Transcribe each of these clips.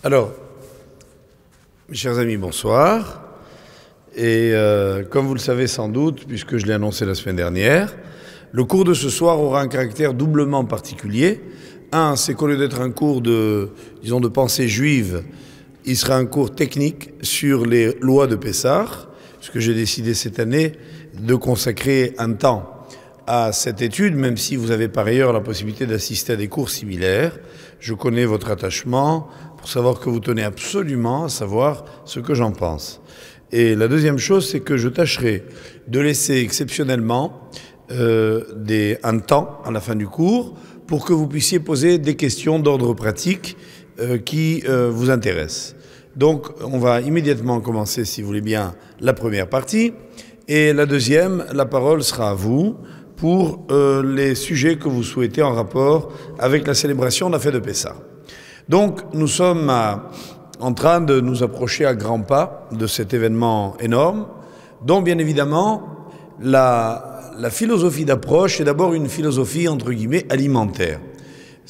Alors, mes chers amis, bonsoir. Et comme vous le savez sans doute, puisque je l'ai annoncé la semaine dernière, le cours de ce soir aura un caractère doublement particulier. Un, c'est qu'au lieu d'être un cours de pensée juive, il sera un cours technique sur les lois de Pessah, puisque j'ai décidé cette année de consacrer un temps à cette étude, même si vous avez par ailleurs la possibilité d'assister à des cours similaires. Je connais votre attachement pour savoir que vous tenez absolument à savoir ce que j'en pense. Et la deuxième chose, c'est que je tâcherai de laisser exceptionnellement un temps à la fin du cours pour que vous puissiez poser des questions d'ordre pratique qui vous intéressent. Donc, on va immédiatement commencer, si vous voulez bien, la première partie. Et la deuxième, la parole sera à vous pour les sujets que vous souhaitez en rapport avec la célébration de la fête de Pessah. Donc, nous sommes en train de nous approcher à grands pas de cet événement énorme, dont bien évidemment la philosophie d'approche est d'abord une philosophie entre guillemets alimentaire.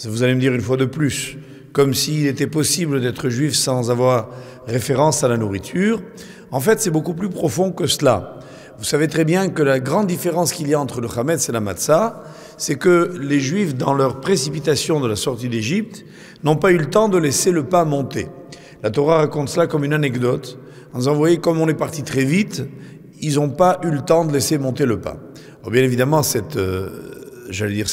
Vous allez me dire une fois de plus, comme s'il était possible d'être juif sans avoir référence à la nourriture. En fait, c'est beaucoup plus profond que cela. Vous savez très bien que la grande différence qu'il y a entre le Hametz et la Matzah, c'est que les Juifs, dans leur précipitation de la sortie d'Égypte, n'ont pas eu le temps de laisser le pain monter. La Torah raconte cela comme une anecdote, en disant, vous voyez, comme on est parti très vite, ils n'ont pas eu le temps de laisser monter le pain. Alors bien évidemment, cette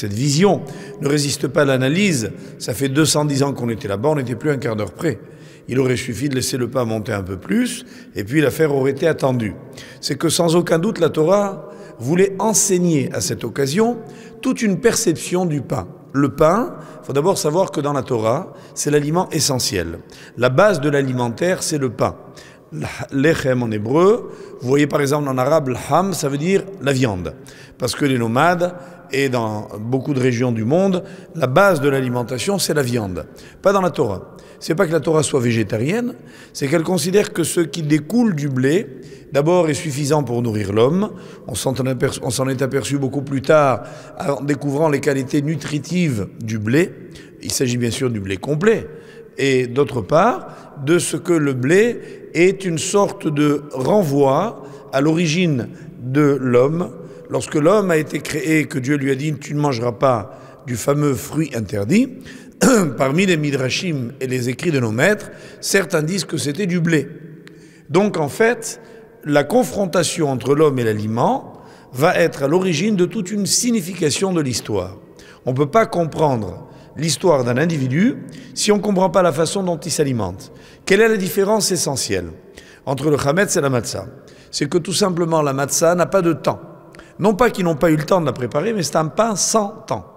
vision ne résiste pas à l'analyse. Ça fait 210 ans qu'on était là-bas, on n'était plus un quart d'heure près. Il aurait suffi de laisser le pain monter un peu plus, et puis l'affaire aurait été attendue. C'est que sans aucun doute, la Torah voulait enseigner à cette occasion toute une perception du pain. Le pain, il faut d'abord savoir que dans la Torah, c'est l'aliment essentiel. La base de l'alimentaire, c'est le pain. Lechem en hébreu, vous voyez par exemple en arabe, l'ham, ça veut dire la viande. Parce que les nomades, et dans beaucoup de régions du monde, la base de l'alimentation, c'est la viande. Pas dans la Torah. C'est pas que la Torah soit végétarienne, c'est qu'elle considère que ce qui découle du blé, d'abord est suffisant pour nourrir l'homme. On s'en est aperçu beaucoup plus tard en découvrant les qualités nutritives du blé. Il s'agit bien sûr du blé complet. Et d'autre part, de ce que le blé est une sorte de renvoi à l'origine de l'homme. Lorsque l'homme a été créé, que Dieu lui a dit « tu ne mangeras pas du fameux fruit interdit », parmi les midrashim et les écrits de nos maîtres, certains disent que c'était du blé. Donc en fait, la confrontation entre l'homme et l'aliment va être à l'origine de toute une signification de l'histoire. On ne peut pas comprendre l'histoire d'un individu si on ne comprend pas la façon dont il s'alimente. Quelle est la différence essentielle entre le Hametz et la Matzah? C'est que tout simplement la Matzah n'a pas de temps. Non pas qu'ils n'ont pas eu le temps de la préparer, mais c'est un pain sans temps.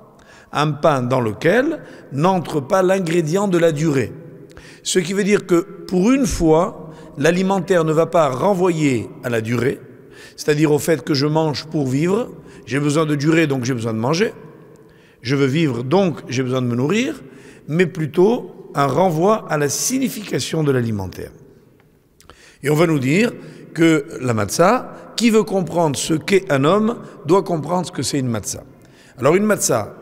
Un pain dans lequel n'entre pas l'ingrédient de la durée. Ce qui veut dire que pour une fois, l'alimentaire ne va pas renvoyer à la durée, c'est-à-dire au fait que je mange pour vivre, j'ai besoin de durée donc j'ai besoin de manger, je veux vivre donc j'ai besoin de me nourrir, mais plutôt un renvoi à la signification de l'alimentaire. Et on va nous dire que la matzah, qui veut comprendre ce qu'est un homme, doit comprendre ce que c'est une matzah. Alors une matzah,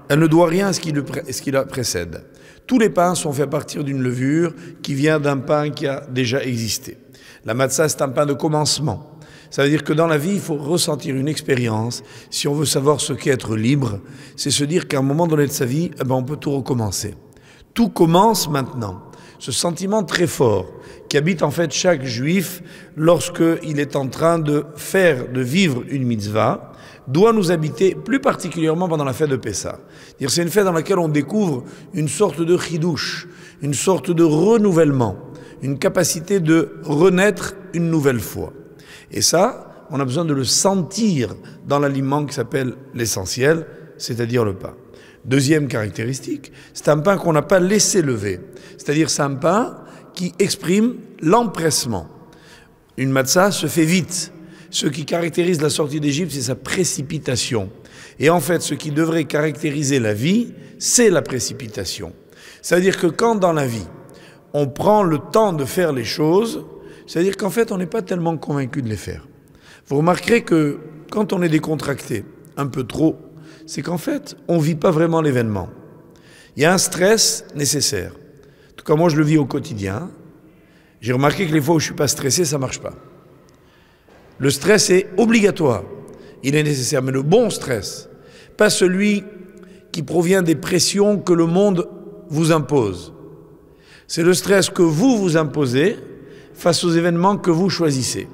elle ne doit rien à ce qui la précède. Tous les pains sont faits à partir d'une levure qui vient d'un pain qui a déjà existé. La matzah, c'est un pain de commencement. Ça veut dire que dans la vie, il faut ressentir une expérience. Si on veut savoir ce qu'est être libre, c'est se dire qu'à un moment donné de sa vie, on peut tout recommencer. Tout commence maintenant. Ce sentiment très fort qui habite en fait chaque juif lorsqu'il est en train de vivre une mitzvah, doit nous habiter plus particulièrement pendant la fête de Pessah. C'est une fête dans laquelle on découvre une sorte de chidouche, une sorte de renouvellement, une capacité de renaître une nouvelle fois. Et ça, on a besoin de le sentir dans l'aliment qui s'appelle l'essentiel, c'est-à-dire le pain. Deuxième caractéristique, c'est un pain qu'on n'a pas laissé lever. C'est-à-dire c'est un pain qui exprime l'empressement. Une matzah se fait vite. Ce qui caractérise la sortie d'Égypte, c'est sa précipitation. Et en fait, ce qui devrait caractériser la vie, c'est la précipitation. C'est-à-dire que quand dans la vie, on prend le temps de faire les choses, c'est-à-dire qu'en fait, on n'est pas tellement convaincu de les faire. Vous remarquerez que quand on est décontracté, un peu trop, c'est qu'en fait, on ne vit pas vraiment l'événement. Il y a un stress nécessaire. tout cas moi je le vis au quotidien, j'ai remarqué que les fois où je ne suis pas stressé, ça ne marche pas. Le stress est obligatoire, il est nécessaire, mais le bon stress, pas celui qui provient des pressions que le monde vous impose. C'est le stress que vous vous imposez face aux événements que vous choisissez.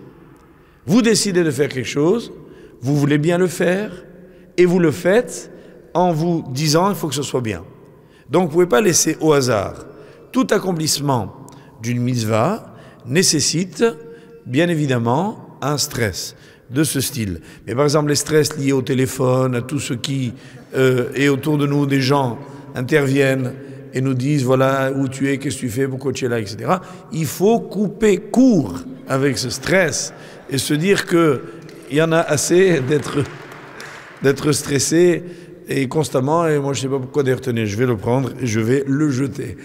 Vous décidez de faire quelque chose, vous voulez bien le faire, et vous le faites en vous disant il faut que ce soit bien. Donc vous ne pouvez pas laisser au hasard. Tout accomplissement d'une mitzvah nécessite bien évidemment un stress de ce style. Mais par exemple les stress liés au téléphone, à tout ce qui est autour de nous, des gens interviennent et nous disent voilà où tu es, qu'est-ce que tu fais, pourquoi tu es là, etc. Il faut couper court avec ce stress et se dire qu'il y en a assez d'être stressé et constamment, et moi je ne sais pas pourquoi d'ailleurs, tenez, je vais le prendre et je vais le jeter.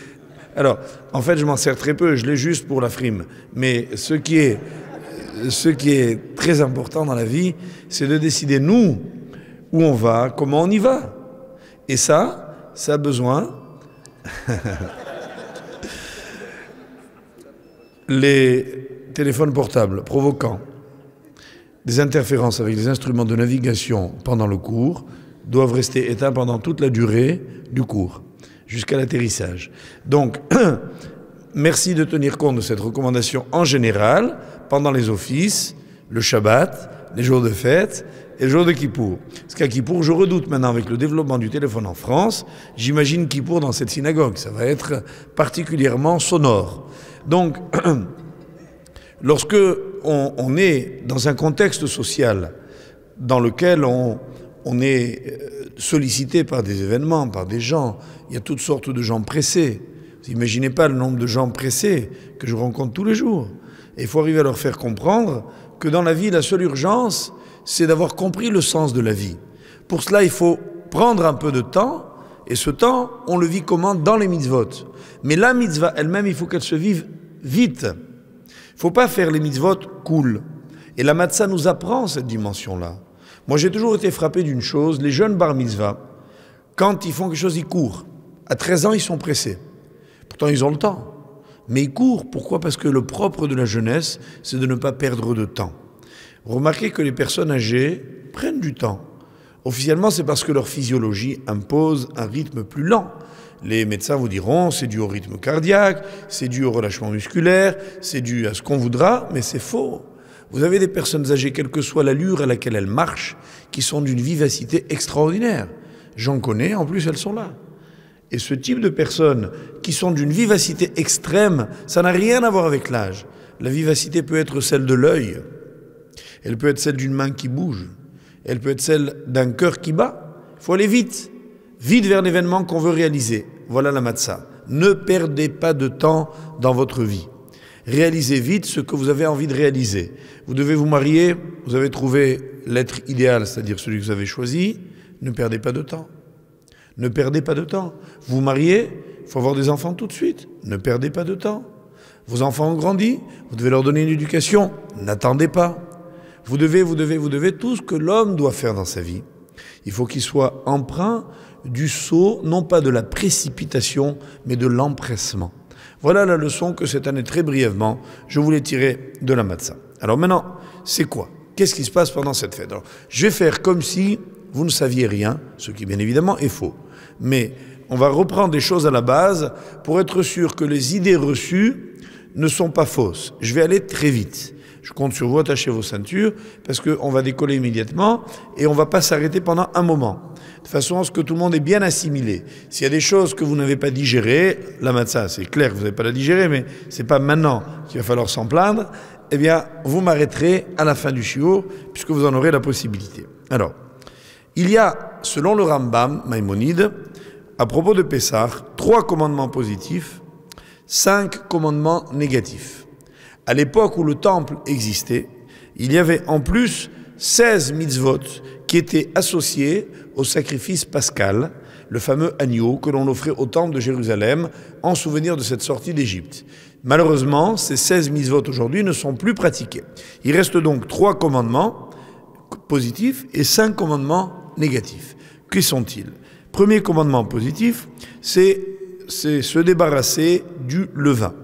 Alors, en fait, je m'en sers très peu, je l'ai juste pour la frime. Mais ce qui est très important dans la vie, c'est de décider, nous, où on va, comment on y va. Et ça a besoin... Les téléphones portables provoquant des interférences avec les instruments de navigation pendant le cours doivent rester éteints pendant toute la durée du cours, jusqu'à l'atterrissage. Donc, merci de tenir compte de cette recommandation en général pendant les offices, le Shabbat, les jours de fête et le jour de Kippour. Parce qu'à Kippour, je redoute maintenant avec le développement du téléphone en France, j'imagine Kippour dans cette synagogue, ça va être particulièrement sonore. Donc, lorsque on est dans un contexte social dans lequel on est sollicité par des événements, par des gens, il y a toutes sortes de gens pressés. Vous n'imaginez pas le nombre de gens pressés que je rencontre tous les jours. Et il faut arriver à leur faire comprendre que dans la vie, la seule urgence, c'est d'avoir compris le sens de la vie. Pour cela, il faut prendre un peu de temps, et ce temps, on le vit comment? Dans les mitzvot. Mais la mitzvah elle-même, il faut qu'elle se vive vite. Il ne faut pas faire les mitzvot cool. Et la matzah nous apprend cette dimension-là. Moi, j'ai toujours été frappé d'une chose, les jeunes bar mitzvah, quand ils font quelque chose, ils courent. À 13 ans, ils sont pressés. Pourtant, ils ont le temps. Mais ils courent. Pourquoi? Parce que le propre de la jeunesse, c'est de ne pas perdre de temps. Remarquez que les personnes âgées prennent du temps. Officiellement, c'est parce que leur physiologie impose un rythme plus lent. Les médecins vous diront c'est dû au rythme cardiaque, c'est dû au relâchement musculaire, c'est dû à ce qu'on voudra, mais c'est faux. Vous avez des personnes âgées, quelle que soit l'allure à laquelle elles marchent, qui sont d'une vivacité extraordinaire. J'en connais, en plus elles sont là. Et ce type de personnes qui sont d'une vivacité extrême, ça n'a rien à voir avec l'âge. La vivacité peut être celle de l'œil, elle peut être celle d'une main qui bouge, elle peut être celle d'un cœur qui bat. Il faut aller vite, vite vers l'événement qu'on veut réaliser. Voilà la matzah. Ne perdez pas de temps dans votre vie. Réalisez vite ce que vous avez envie de réaliser. Vous devez vous marier, vous avez trouvé l'être idéal, c'est-à-dire celui que vous avez choisi, ne perdez pas de temps. Ne perdez pas de temps. Vous vous mariez, il faut avoir des enfants tout de suite, ne perdez pas de temps. Vos enfants ont grandi, vous devez leur donner une éducation, n'attendez pas. Vous devez tout ce que l'homme doit faire dans sa vie. Il faut qu'il soit empreint du sceau, non pas de la précipitation, mais de l'empressement. Voilà la leçon que cette année, très brièvement, je voulais tirer de la matzah. Alors maintenant, c'est quoi? Qu'est-ce qui se passe pendant cette fête? Alors, je vais faire comme si vous ne saviez rien, ce qui bien évidemment est faux. Mais on va reprendre des choses à la base pour être sûr que les idées reçues ne sont pas fausses. Je vais aller très vite. Je compte sur vous, attachez vos ceintures, parce qu'on va décoller immédiatement et on ne va pas s'arrêter pendant un moment. De façon à ce que tout le monde ait bien assimilé. S'il y a des choses que vous n'avez pas digérées, la matzah, c'est clair que vous n'avez pas la digérer, mais ce n'est pas maintenant qu'il va falloir s'en plaindre, eh bien, vous m'arrêterez à la fin du shiur, puisque vous en aurez la possibilité. Alors, il y a, selon le Rambam, Maïmonide, à propos de Pessah, 3 commandements positifs, 5 commandements négatifs. À l'époque où le temple existait, il y avait en plus 16 mitzvot qui étaient associés au sacrifice pascal, le fameux agneau que l'on offrait au temple de Jérusalem en souvenir de cette sortie d'Égypte. Malheureusement, ces 16 mitzvot aujourd'hui ne sont plus pratiqués. Il reste donc 3 commandements positifs et 5 commandements négatifs. Qui sont-ils? Premier commandement positif, c'est c'est se débarrasser du levain.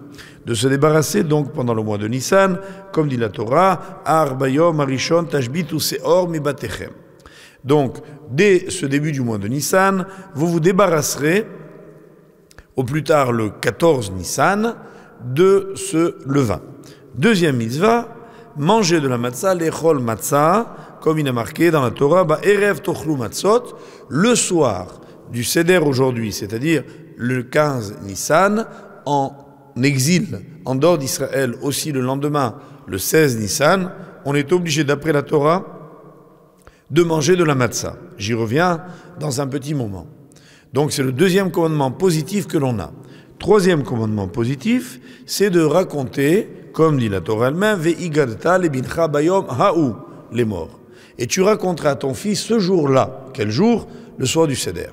De se débarrasser donc pendant le mois de Nissan, comme dit la Torah, Arbayom, Arishon, Tashbitu Seor, Mibatechem. Donc, dès ce début du mois de Nissan, vous vous débarrasserez, au plus tard le 14 Nissan, de ce levain. Deuxième mitzvah, manger de la matzah, l'echol matzah, comme il est marqué dans la Torah, Erev tochlu matzot, le soir du Seder aujourd'hui, c'est-à-dire le 15 Nissan, en exil, en dehors d'Israël, aussi le lendemain, le 16 Nissan, on est obligé, d'après la Torah, de manger de la matzah. J'y reviens dans un petit moment. Donc c'est le deuxième commandement positif que l'on a. Troisième commandement positif, c'est de raconter, comme dit la Torah elle-même, Ve'igadta lebincha bayom ha'u, les morts. Et tu raconteras à ton fils ce jour-là. Quel jour? Le soir du Seder.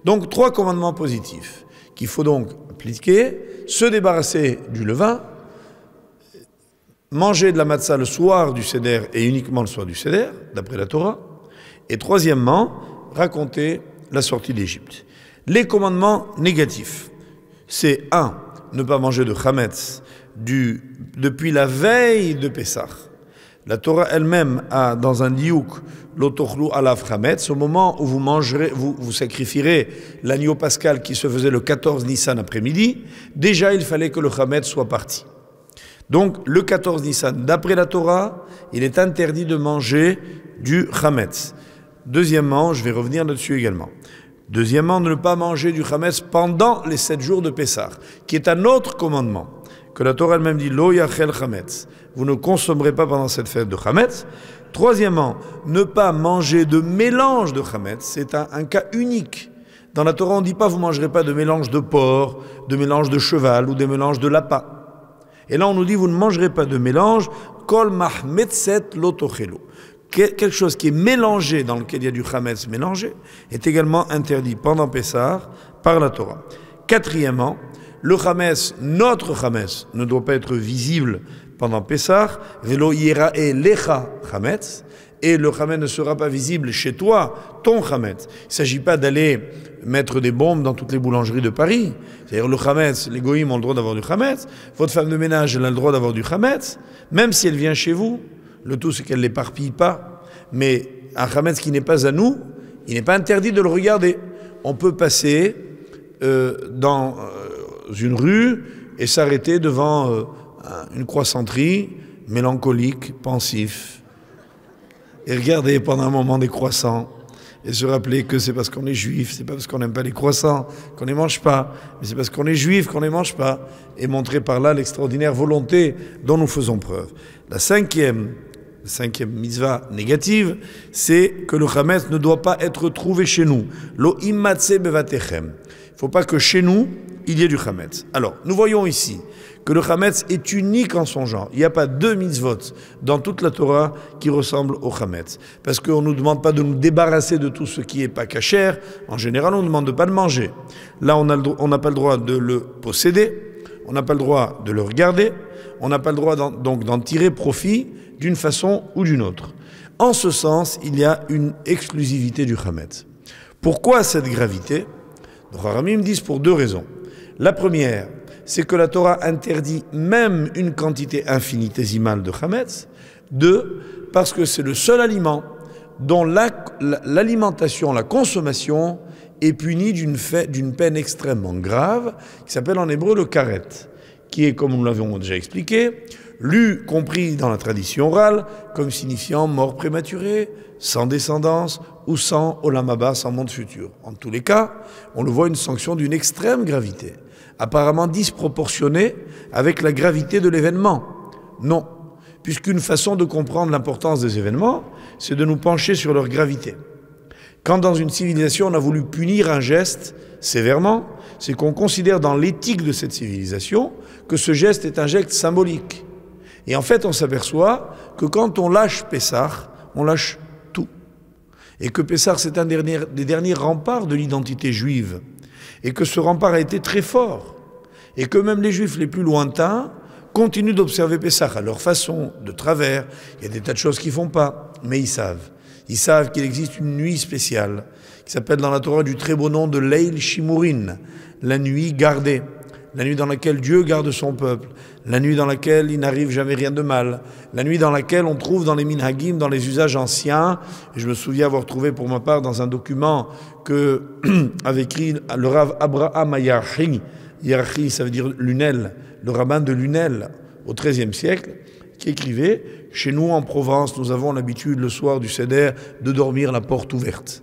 Donc trois commandements positifs qu'il faut donc appliquer: se débarrasser du levain, manger de la matzah le soir du Seder et uniquement le soir du Seder, d'après la Torah. Et troisièmement, raconter la sortie d'Égypte. Les commandements négatifs, c'est 1. Ne pas manger de chametz depuis la veille de Pessah. La Torah elle-même a dans un diouk l'otochlu alav chametz, au moment où vous mangerez, vous sacrifierez l'agneau pascal qui se faisait le 14 Nissan après-midi, déjà il fallait que le chametz soit parti. Donc le 14 Nissan, d'après la Torah, il est interdit de manger du chametz. Deuxièmement, je vais revenir là-dessus également. Deuxièmement, ne pas manger du chametz pendant les 7 jours de Pessah, qui est un autre commandement, que la Torah elle-même dit, lo yachel chametz. Vous ne consommerez pas pendant cette fête de chametz. Troisièmement, ne pas manger de mélange de chametz. C'est un cas unique. Dans la Torah, on ne dit pas, vous ne mangerez pas de mélange de porc, de mélange de cheval ou de mélange de lapin. Et là, on nous dit, vous ne mangerez pas de mélange, kol mahmetzet lotochelo. Quelque chose qui est mélangé, dans lequel il y a du chametz mélangé, est également interdit pendant Pessah par la Torah. Quatrièmement, le chametz, notre chametz, ne doit pas être visible pendant Pessah, velo yerae lecha chametz, et le chametz ne sera pas visible chez toi, ton chametz. Il ne s'agit pas d'aller mettre des bombes dans toutes les boulangeries de Paris. C'est-à-dire le chametz, les goïms ont le droit d'avoir du chametz, votre femme de ménage elle a le droit d'avoir du chametz, même si elle vient chez vous. Le tout, c'est qu'elle ne l'éparpille pas. Mais un chametz qui n'est pas à nous, il n'est pas interdit de le regarder. On peut passer dans une rue et s'arrêter devant une croissanterie, mélancolique, pensif, et regarder pendant un moment des croissants, et se rappeler que c'est parce qu'on est juif, c'est pas parce qu'on n'aime pas les croissants qu'on ne les mange pas, mais c'est parce qu'on est juif qu'on ne les mange pas, et montrer par là l'extraordinaire volonté dont nous faisons preuve. La cinquième mitzvah négative, c'est que le chametz ne doit pas être trouvé chez nous. Lo immatse bevatechem. Il ne faut pas que chez nous, il y ait du chametz. Alors, nous voyons ici que le chametz est unique en son genre. Il n'y a pas deux mitzvot dans toute la Torah qui ressemblent au chametz. Parce qu'on ne nous demande pas de nous débarrasser de tout ce qui n'est pas kasher. En général, on ne demande pas de manger. Là, on n'a pas le droit de le posséder. On n'a pas le droit de le regarder. On n'a pas le droit donc d'en tirer profit d'une façon ou d'une autre. En ce sens, il y a une exclusivité du chametz. Pourquoi cette gravité? Les Haramim disent pour deux raisons. La première, c'est que la Torah interdit même une quantité infinitésimale de chametz. Deux, parce que c'est le seul aliment dont l'alimentation, la consommation est punie d'une peine extrêmement grave, qui s'appelle en hébreu le karet, qui est, comme nous l'avons déjà expliqué, compris dans la tradition orale, comme signifiant mort prématurée, sans descendance, ou sans olam haba, sans monde futur. En tous les cas, on le voit une sanction d'une extrême gravité, apparemment disproportionnée avec la gravité de l'événement. Non, puisqu'une façon de comprendre l'importance des événements, c'est de nous pencher sur leur gravité. Quand dans une civilisation on a voulu punir un geste sévèrement, c'est qu'on considère dans l'éthique de cette civilisation que ce geste est un geste symbolique. Et en fait, on s'aperçoit que quand on lâche Pessah, on lâche tout. Et que Pessah, c'est un des derniers remparts de l'identité juive. Et que ce rempart a été très fort. Et que même les juifs les plus lointains continuent d'observer Pessah à leur façon, de travers. Il y a des tas de choses qu'ils ne font pas, mais ils savent. Ils savent qu'il existe une nuit spéciale, qui s'appelle dans la Torah du très beau nom de Leil Shimurin, la nuit gardée, la nuit dans laquelle Dieu garde son peuple, la nuit dans laquelle il n'arrive jamais rien de mal, la nuit dans laquelle on trouve dans les minhagim, dans les usages anciens, et je me souviens avoir trouvé pour ma part dans un document que avait écrit le Rav Abraham Yarchi, Yarchi ça veut dire Lunel, le rabbin de Lunel au XIIIe siècle, qui écrivait « Chez nous en Provence, nous avons l'habitude le soir du Seder de dormir la porte ouverte ».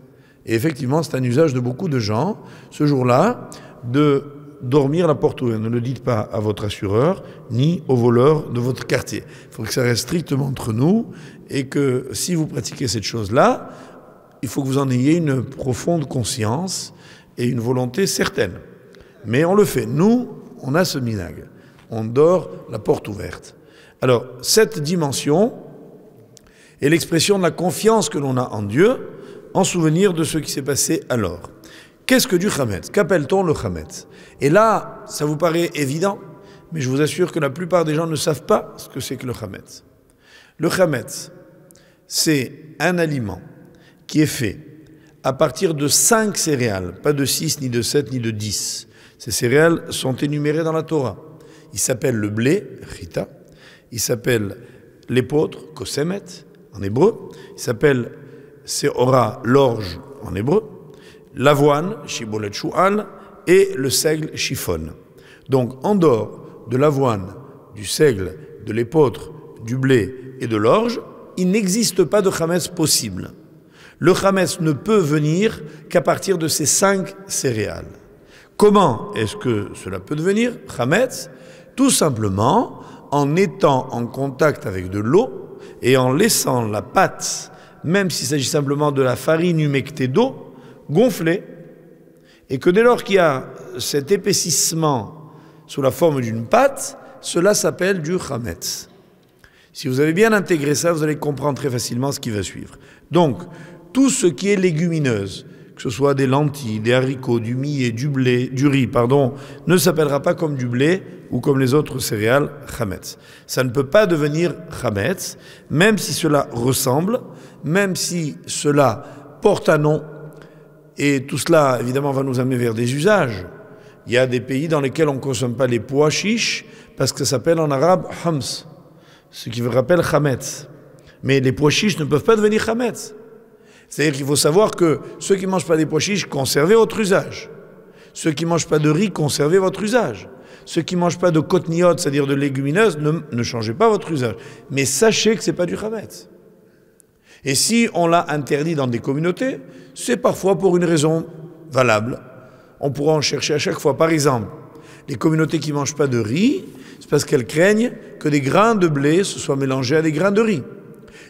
Et effectivement, c'est un usage de beaucoup de gens, ce jour-là, de dormir la porte ouverte. Ne le dites pas à votre assureur, ni aux voleurs de votre quartier. Il faut que ça reste strictement entre nous, et que si vous pratiquez cette chose-là, il faut que vous en ayez une profonde conscience et une volonté certaine. Mais on le fait. Nous, on a ce minhag. On dort la porte ouverte. Alors, cette dimension est l'expression de la confiance que l'on a en Dieu, en souvenir de ce qui s'est passé alors. Qu'est-ce que du chametz? Qu'appelle-t-on le chametz? Et là, ça vous paraît évident, mais je vous assure que la plupart des gens ne savent pas ce que c'est que le chametz. Le chametz, c'est un aliment qui est fait à partir de 5 céréales, pas de 6, ni de 7, ni de 10. Ces céréales sont énumérées dans la Torah. Il s'appelle le blé, chita, il s'appelle l'épeautre, kosemet, en hébreu, il s'appelle seora, l'orge, en hébreu, l'avoine, shibolet shu'al, et le seigle, chiffon. Donc, en dehors de l'avoine, du seigle, de l'épeautre, du blé et de l'orge, il n'existe pas de chametz possible. Le chametz ne peut venir qu'à partir de ces 5 céréales. Comment est-ce que cela peut devenir chametz? Tout simplement en étant en contact avec de l'eau et en laissant la pâte, même s'il s'agit simplement de la farine humectée d'eau, gonfler, et que dès lors qu'il y a cet épaississement sous la forme d'une pâte, cela s'appelle du chametz. Si vous avez bien intégré ça, vous allez comprendre très facilement ce qui va suivre. Donc, tout ce qui est légumineuse, que ce soit des lentilles, des haricots, du millet, du blé, du riz, ne s'appellera pas comme du blé ou comme les autres céréales chametz. Ça ne peut pas devenir chametz, même si cela ressemble, même si cela porte un nom. Et tout cela, évidemment, va nous amener vers des usages. Il y a des pays dans lesquels on ne consomme pas les pois chiches parce que ça s'appelle en arabe hams, ce qui rappelle chametz. Mais les pois chiches ne peuvent pas devenir chametz. C'est-à-dire qu'il faut savoir que ceux qui ne mangent pas des pois chiches, conservez votre usage. Ceux qui ne mangent pas de riz, conservez votre usage. Ceux qui ne mangent pas de kotniot, c'est-à-dire de légumineuses, ne changez pas votre usage. Mais sachez que ce n'est pas du chametz. Et si on l'a interdit dans des communautés, c'est parfois pour une raison valable. On pourra en chercher à chaque fois. Par exemple, les communautés qui ne mangent pas de riz, c'est parce qu'elles craignent que des grains de blé se soient mélangés à des grains de riz.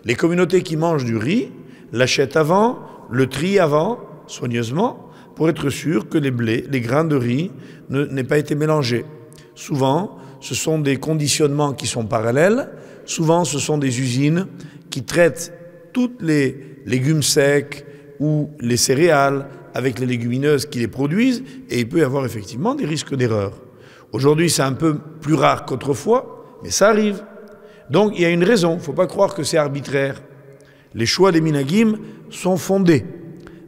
Les communautés qui mangent du riz l'achètent avant, le trient avant, soigneusement, pour être sûr que les grains de riz n'aient pas été mélangés. Souvent, ce sont des conditionnements qui sont parallèles. Souvent, ce sont des usines qui traitent toutes les légumes secs ou les céréales avec les légumineuses qui les produisent, et il peut y avoir effectivement des risques d'erreur. Aujourd'hui, c'est un peu plus rare qu'autrefois, mais ça arrive. Donc, il y a une raison. Il ne faut pas croire que c'est arbitraire. Les choix des minhagim sont fondés,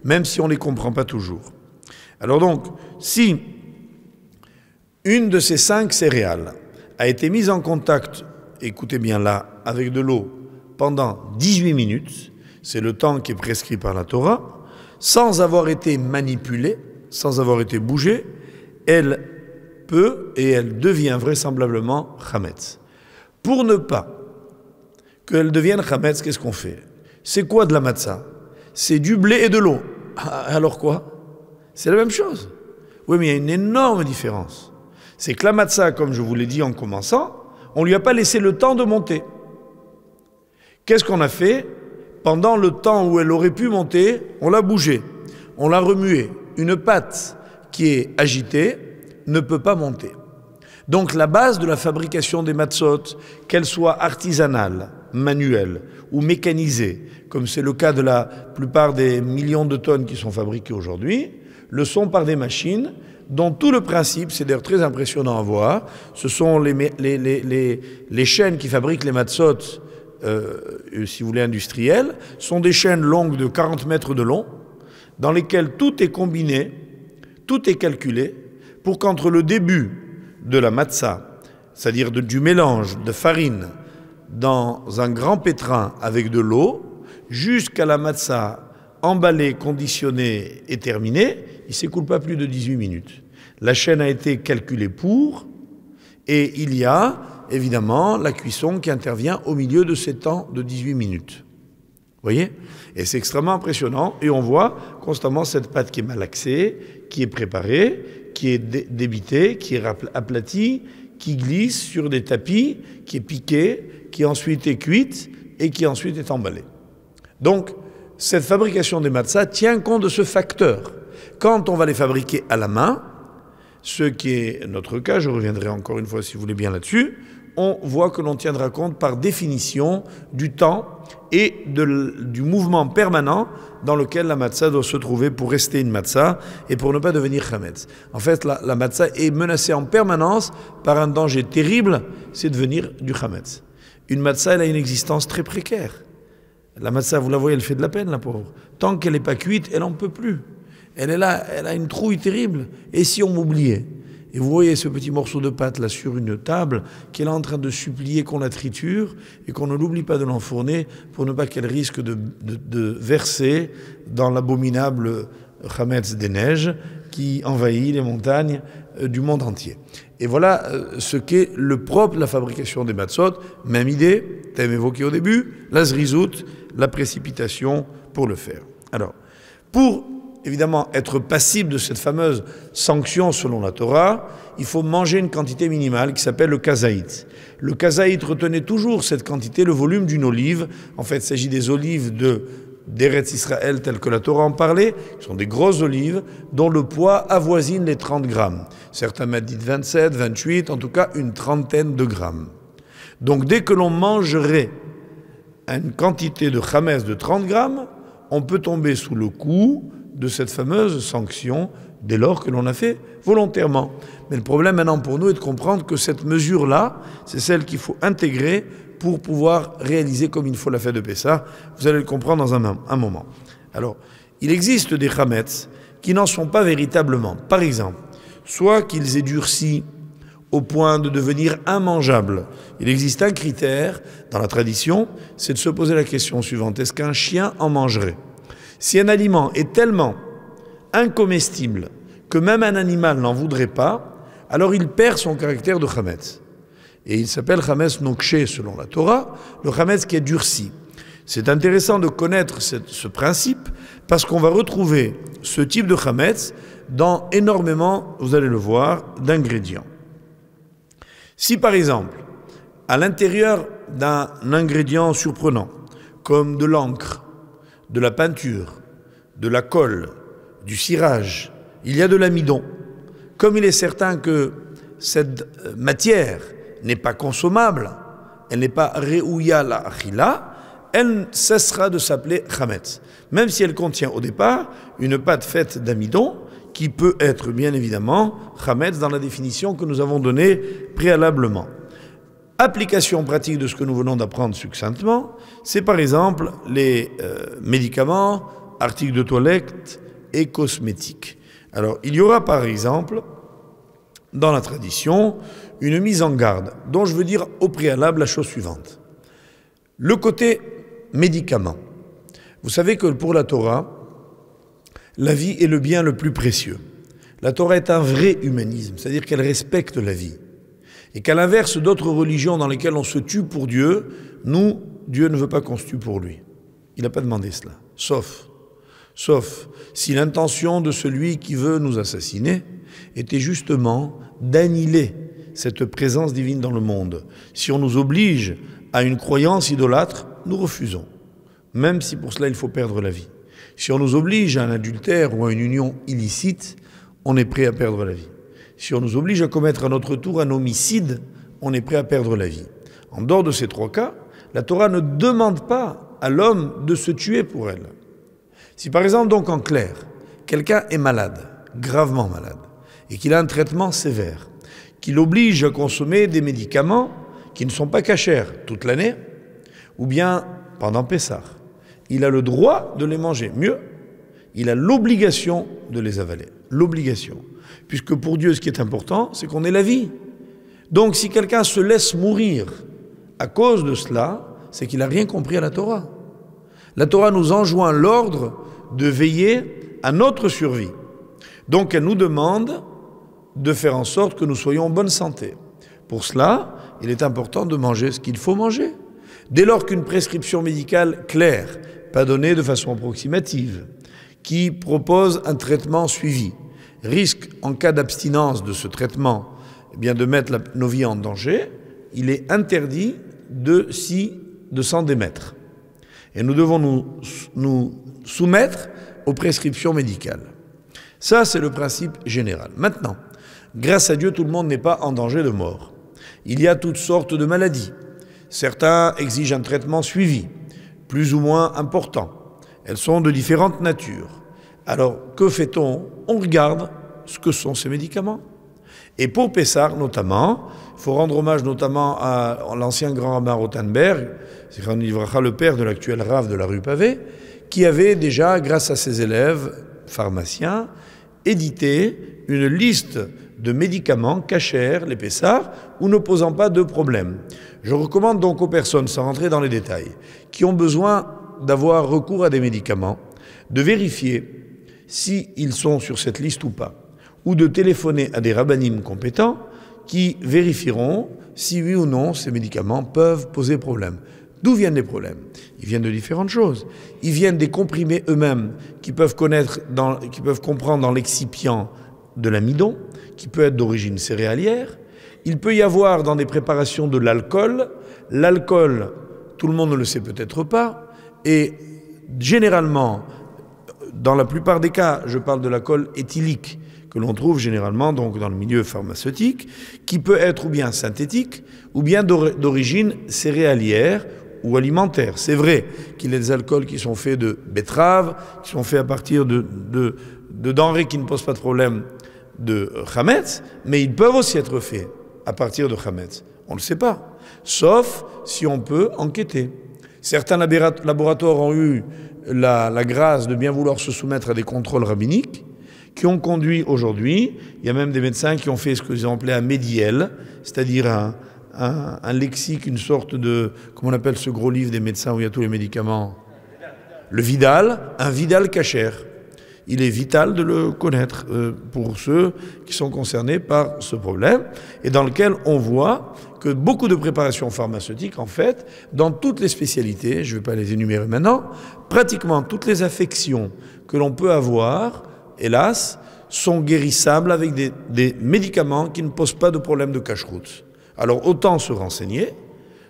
même si on ne les comprend pas toujours. Alors donc, si une de ces 5 céréales a été mise en contact, écoutez bien là, avec de l'eau pendant 18 minutes, c'est le temps qui est prescrit par la Torah, sans avoir été manipulée, sans avoir été bougée, elle peut et elle devient vraisemblablement chametz. Pour ne pas qu'elle devienne chametz, qu'est-ce qu'on fait? C'est quoi de la matzah? C'est du blé et de l'eau. Alors quoi? C'est la même chose. Oui, mais il y a une énorme différence. C'est que la matzah, comme je vous l'ai dit en commençant, on ne lui a pas laissé le temps de monter. Qu'est-ce qu'on a fait? Pendant le temps où elle aurait pu monter, on l'a bougée, on l'a remuée. Une pâte qui est agitée ne peut pas monter. Donc la base de la fabrication des matzot, qu'elle soit artisanale, manuelle ou mécanisée, comme c'est le cas de la plupart des millions de tonnes qui sont fabriquées aujourd'hui, le sont par des machines dont tout le principe, c'est d'ailleurs très impressionnant à voir, ce sont les chaînes qui fabriquent les matzot, si vous voulez, industrielles, sont des chaînes longues de 40 mètres de long, dans lesquels tout est combiné, tout est calculé, pour qu'entre le début de la matzah, c'est-à-dire du mélange de farine dans un grand pétrin avec de l'eau, jusqu'à la matzah emballée, conditionnée et terminée, il ne s'écoule pas plus de 18 minutes. La chaîne a été calculée pour, et il y a évidemment la cuisson qui intervient au milieu de ces temps de 18 minutes. Vous voyez? Et c'est extrêmement impressionnant, et on voit constamment cette pâte qui est malaxée, qui est préparée, qui est débitée, qui est aplatie, qui glisse sur des tapis, qui est piquée, qui ensuite est cuite et qui ensuite est emballée. Donc, cette fabrication des matzahs tient compte de ce facteur. Quand on va les fabriquer à la main, ce qui est notre cas, je reviendrai encore une fois si vous voulez bien là-dessus, on voit que l'on tiendra compte par définition du temps et du mouvement permanent dans lequel la matzah doit se trouver pour rester une matzah et pour ne pas devenir chametz. En fait, la matzah est menacée en permanence par un danger terrible, c'est de devenir du chametz. Une matzah, elle a une existence très précaire. La matzah, vous la voyez, elle fait de la peine, la pauvre. Tant qu'elle n'est pas cuite, elle n'en peut plus. Elle est là, elle a une trouille terrible. Et si on m'oubliait? Et vous voyez ce petit morceau de pâte là sur une table qu'elle est en train de supplier qu'on la triture et qu'on ne l'oublie pas de l'enfourner pour ne pas qu'elle risque de verser dans l'abominable chametz des neiges qui envahit les montagnes du monde entier. Et voilà ce qu'est le propre de la fabrication des matzot. Même idée, thème évoqué au début, la zrizout, la précipitation pour le faire. Alors, pour évidemment être passible de cette fameuse sanction selon la Torah, il faut manger une quantité minimale qui s'appelle le kazaït. Le kazaït retenait toujours cette quantité, le volume d'une olive. En fait, il s'agit des olives d'Eretz Israël telles que la Torah en parlait. Ce sont des grosses olives dont le poids avoisine les 30 grammes. Certains mettent dit 27, 28, en tout cas une trentaine de grammes. Donc dès que l'on mangerait une quantité de chametz de 30 grammes, on peut tomber sous le coup de cette fameuse sanction dès lors que l'on a fait volontairement. Mais le problème maintenant pour nous est de comprendre que cette mesure-là, c'est celle qu'il faut intégrer pour pouvoir réaliser comme il faut la fête de Pessah. Vous allez le comprendre dans un moment. Alors, il existe des chametz qui n'en sont pas véritablement. Par exemple, soit qu'ils aient durci au point de devenir immangeables. Il existe un critère dans la tradition, c'est de se poser la question suivante. Est-ce qu'un chien en mangerait? Si un aliment est tellement incomestible que même un animal n'en voudrait pas, alors il perd son caractère de chametz. Et il s'appelle chametz nokché selon la Torah, le chametz qui est durci. C'est intéressant de connaître ce principe parce qu'on va retrouver ce type de chametz dans énormément, vous allez le voir, d'ingrédients. Si par exemple, à l'intérieur d'un ingrédient surprenant, comme de l'encre, de la peinture, de la colle, du cirage, il y a de l'amidon. Comme il est certain que cette matière n'est pas consommable, elle n'est pas re'ouya la achila, elle cessera de s'appeler chametz. Même si elle contient au départ une pâte faite d'amidon, qui peut être bien évidemment chametz dans la définition que nous avons donnée préalablement. Application pratique de ce que nous venons d'apprendre succinctement, c'est par exemple les médicaments, articles de toilette et cosmétiques. Alors, il y aura par exemple, dans la tradition, une mise en garde, dont je veux dire au préalable la chose suivante. Le côté médicament. Vous savez que pour la Torah, la vie est le bien le plus précieux. La Torah est un vrai humanisme, c'est-à-dire qu'elle respecte la vie. Et qu'à l'inverse d'autres religions dans lesquelles on se tue pour Dieu, nous, Dieu ne veut pas qu'on se tue pour lui. Il n'a pas demandé cela. Sauf si l'intention de celui qui veut nous assassiner était justement d'annihiler cette présence divine dans le monde. Si on nous oblige à une croyance idolâtre, nous refusons. Même si pour cela il faut perdre la vie. Si on nous oblige à un adultère ou à une union illicite, on est prêt à perdre la vie. Si on nous oblige à commettre à notre tour un homicide, on est prêt à perdre la vie. En dehors de ces trois cas, la Torah ne demande pas à l'homme de se tuer pour elle. Si par exemple, donc en clair, quelqu'un est malade, gravement malade, et qu'il a un traitement sévère, qui l'oblige à consommer des médicaments qui ne sont pas cachers toute l'année, ou bien pendant Pessah, il a le droit de les manger. Mieux, il a l'obligation de les avaler. L'obligation. Puisque pour Dieu, ce qui est important, c'est qu'on ait la vie. Donc si quelqu'un se laisse mourir à cause de cela, c'est qu'il n'a rien compris à la Torah. La Torah nous enjoint l'ordre de veiller à notre survie. Donc elle nous demande de faire en sorte que nous soyons en bonne santé. Pour cela, il est important de manger ce qu'il faut manger. Dès lors qu'une prescription médicale claire, pas donnée de façon approximative, qui propose un traitement suivi, risque, en cas d'abstinence de ce traitement, eh bien de mettre nos vies en danger, il est interdit de s'en démettre. Et nous devons nous soumettre aux prescriptions médicales. Ça, c'est le principe général. Maintenant, grâce à Dieu, tout le monde n'est pas en danger de mort. Il y a toutes sortes de maladies. Certains exigent un traitement suivi, plus ou moins important. Elles sont de différentes natures. Alors, que fait-on? On regarde ce que sont ces médicaments. Et pour Pessah, notamment, il faut rendre hommage notamment à l'ancien grand rabbin Rothenberg, c'est le père de l'actuel Rav de la rue Pavée, qui avait déjà, grâce à ses élèves pharmaciens, édité une liste de médicaments cachers, les Pessah, ou ne posant pas de problème. Je recommande donc aux personnes, sans rentrer dans les détails, qui ont besoin d'avoir recours à des médicaments, de vérifier s'ils sont sur cette liste ou pas, ou de téléphoner à des rabbinim compétents qui vérifieront si oui ou non ces médicaments peuvent poser problème. D'où viennent les problèmes? Ils viennent de différentes choses. Ils viennent des comprimés eux-mêmes qui peuvent comprendre dans l'excipient de l'amidon, qui peut être d'origine céréalière. Il peut y avoir dans des préparations de l'alcool. L'alcool, tout le monde ne le sait peut-être pas, et généralement, dans la plupart des cas, je parle de l'alcool éthylique, que l'on trouve généralement donc dans le milieu pharmaceutique, qui peut être ou bien synthétique, ou bien d'origine céréalière ou alimentaire. C'est vrai qu'il y a des alcools qui sont faits de betterave, qui sont faits à partir de denrées qui ne posent pas de problème de chametz, mais ils peuvent aussi être faits à partir de chametz. On ne le sait pas, sauf si on peut enquêter. Certains laboratoires ont eu la grâce de bien vouloir se soumettre à des contrôles rabbiniques qui ont conduit aujourd'hui, il y a même des médecins qui ont fait ce qu'ils ont appelé un médiel, c'est-à-dire un lexique, une sorte de, comment on appelle ce gros livre des médecins où il y a tous les médicaments? Le Vidal, un Vidal cachère. Il est vital de le connaître pour ceux qui sont concernés par ce problème et dans lequel on voit que beaucoup de préparations pharmaceutiques, en fait, dans toutes les spécialités, je ne vais pas les énumérer maintenant, pratiquement toutes les affections que l'on peut avoir, hélas, sont guérissables avec des médicaments qui ne posent pas de problème de cache-route. Alors autant se renseigner,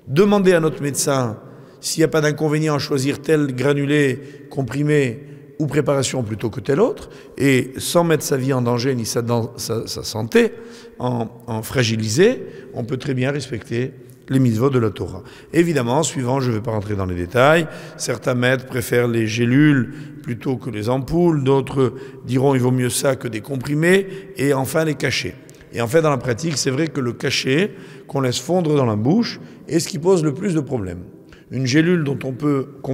demander à notre médecin s'il n'y a pas d'inconvénient à choisir tel granulé, comprimé ou préparation plutôt que tel autre, et sans mettre sa vie en danger ni sa santé en fragilisé, on peut très bien respecter les mitzvot de la Torah. Évidemment, suivant, je ne vais pas rentrer dans les détails, certains maîtres préfèrent les gélules plutôt que les ampoules, d'autres diront il vaut mieux ça que des comprimés, et enfin les cachets. Et en fait, dans la pratique, c'est vrai que le cachet qu'on laisse fondre dans la bouche est ce qui pose le plus de problèmes. Une gélule qu'on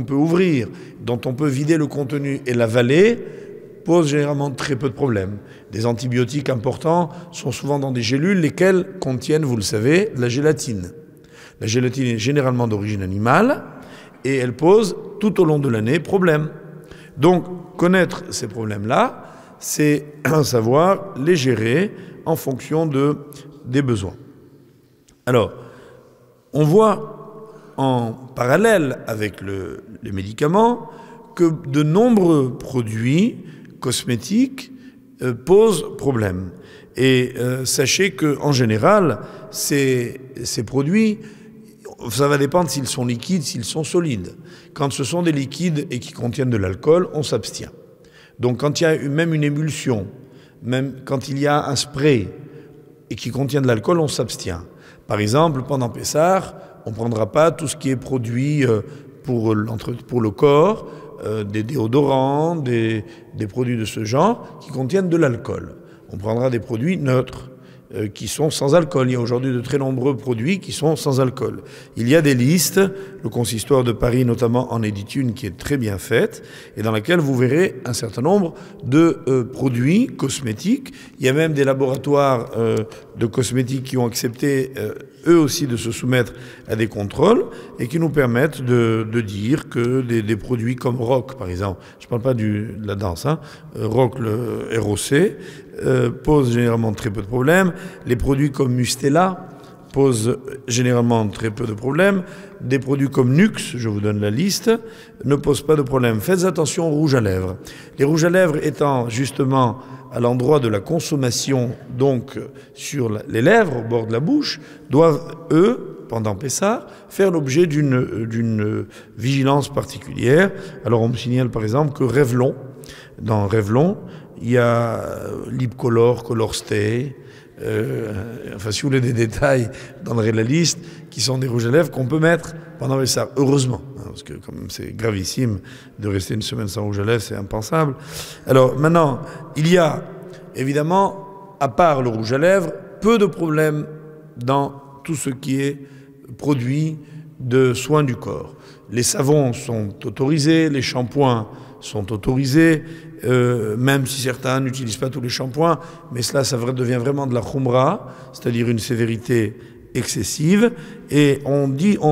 peut ouvrir, dont on peut vider le contenu et l'avaler, pose généralement très peu de problèmes. Des antibiotiques importants sont souvent dans des gélules, lesquelles contiennent, vous le savez, de la gélatine. La gélatine est généralement d'origine animale et elle pose tout au long de l'année problème. Donc, connaître ces problèmes-là, c'est savoir les gérer en fonction des besoins. Alors, on voit en parallèle avec les médicaments que de nombreux produits cosmétiques posent problème. Et sachez qu'en général, ces produits, ça va dépendre s'ils sont liquides, s'ils sont solides. Quand ce sont des liquides et qui contiennent de l'alcool, on s'abstient. Donc quand il y a même une émulsion, même quand il y a un spray et qui contient de l'alcool, on s'abstient. Par exemple, pendant Pessah, on ne prendra pas tout ce qui est produit pour le corps, des déodorants, des produits de ce genre qui contiennent de l'alcool. On prendra des produits neutres, qui sont sans alcool. Il y a aujourd'hui de très nombreux produits qui sont sans alcool. Il y a des listes, le consistoire de Paris notamment en édite une qui est très bien faite et dans laquelle vous verrez un certain nombre de produits cosmétiques. Il y a même des laboratoires de cosmétiques qui ont accepté eux aussi de se soumettre à des contrôles et qui nous permettent de dire que des produits comme ROC par exemple, je ne parle pas de la danse, hein, ROC, le ROC, posent généralement très peu de problèmes. Les produits comme Mustela posent généralement très peu de problèmes. Des produits comme Nux, je vous donne la liste, ne posent pas de problème. Faites attention aux rouges à lèvres. Les rouges à lèvres étant justement à l'endroit de la consommation, donc sur les lèvres, au bord de la bouche, doivent, eux, pendant Pessah, faire l'objet d'une vigilance particulière. Alors on me signale par exemple que Revlon, dans Revlon, il y a Lipcolor, Color Stay, enfin si vous voulez des détails, donnerai la liste, qui sont des rouges à lèvres qu'on peut mettre pendant Pessah, heureusement, hein, parce que comme c'est gravissime de rester une semaine sans rouge à lèvres, c'est impensable. Alors maintenant, il y a évidemment, à part le rouge à lèvres, peu de problèmes dans tout ce qui est produit de soins du corps. Les savons sont autorisés, les shampoings sont autorisés, même si certains n'utilisent pas tous les shampoings, mais ça devient vraiment de la khumra, c'est-à-dire une sévérité excessive, et on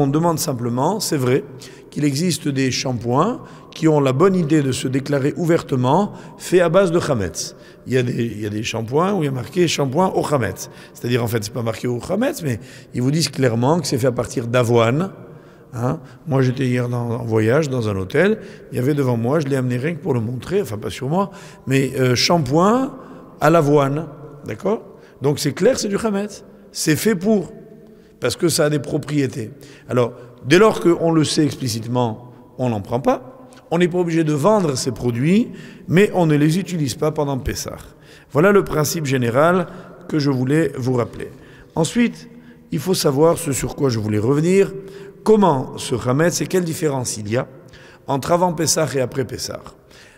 demande simplement, c'est vrai, qu'il existe des shampoings qui ont la bonne idée de se déclarer ouvertement faits à base de chametz. Il y a des shampoings où il y a marqué shampoing au chametz. C'est-à-dire, en fait, c'est pas marqué au chametz, mais ils vous disent clairement que c'est fait à partir d'avoine. Hein. Moi, j'étais hier en voyage dans un hôtel. Il y avait devant moi, je l'ai amené rien que pour le montrer, enfin pas sur moi, mais shampoing à l'avoine. D'accord? Donc c'est clair, c'est du chametz. C'est fait pour, parce que ça a des propriétés. Alors, dès lors qu'on le sait explicitement, on n'en prend pas. On n'est pas obligé de vendre ces produits, mais on ne les utilise pas pendant Pessah. Voilà le principe général que je voulais vous rappeler. Ensuite, il faut savoir ce sur quoi je voulais revenir, comment ce chametz et quelle différence il y a entre avant Pessah et après Pessah.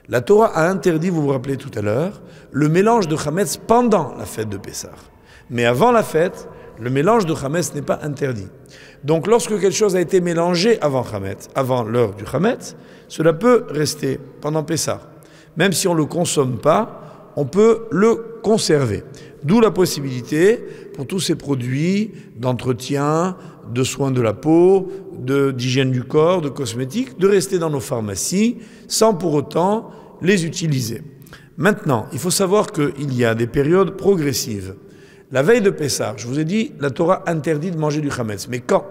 La Torah a interdit, vous vous rappelez tout à l'heure, le mélange de chametz pendant la fête de Pessah. Mais avant la fête, le mélange de chametz n'est pas interdit. Donc lorsque quelque chose a été mélangé avant l'heure du chametz, cela peut rester pendant Pessah. Même si on ne le consomme pas, on peut le conserver. D'où la possibilité pour tous ces produits d'entretien, de soins de la peau, d'hygiène du corps, de cosmétiques, de rester dans nos pharmacies sans pour autant les utiliser. Maintenant, il faut savoir qu'il y a des périodes progressives. La veille de Pessah, je vous ai dit, la Torah interdit de manger du chametz. Mais quand?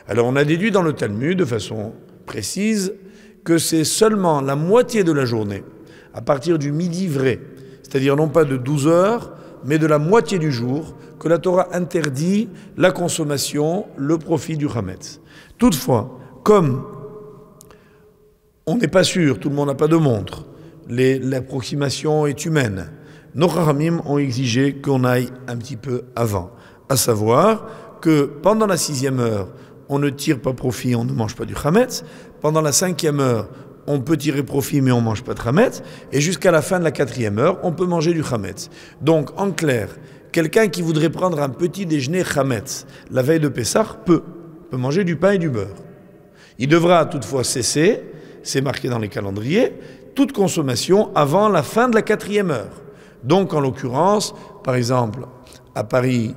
Alors on a déduit dans le Talmud de façon précise que c'est seulement la moitié de la journée, à partir du midi vrai, c'est-à-dire non pas de 12 heures, mais de la moitié du jour, que la Torah interdit la consommation, le profit du chametz. Toutefois, comme on n'est pas sûr, tout le monde n'a pas de montre, l'approximation est humaine, nos Chachamim ont exigé qu'on aille un petit peu avant, à savoir que pendant la 6e heure, on ne tire pas profit, on ne mange pas du chametz. Pendant la 5e heure, on peut tirer profit, mais on ne mange pas de chametz. Et jusqu'à la fin de la 4e heure, on peut manger du chametz. Donc, en clair, quelqu'un qui voudrait prendre un petit déjeuner chametz la veille de Pessah peut manger du pain et du beurre. Il devra toutefois cesser, c'est marqué dans les calendriers, toute consommation avant la fin de la 4e heure. Donc, en l'occurrence, par exemple, à Paris,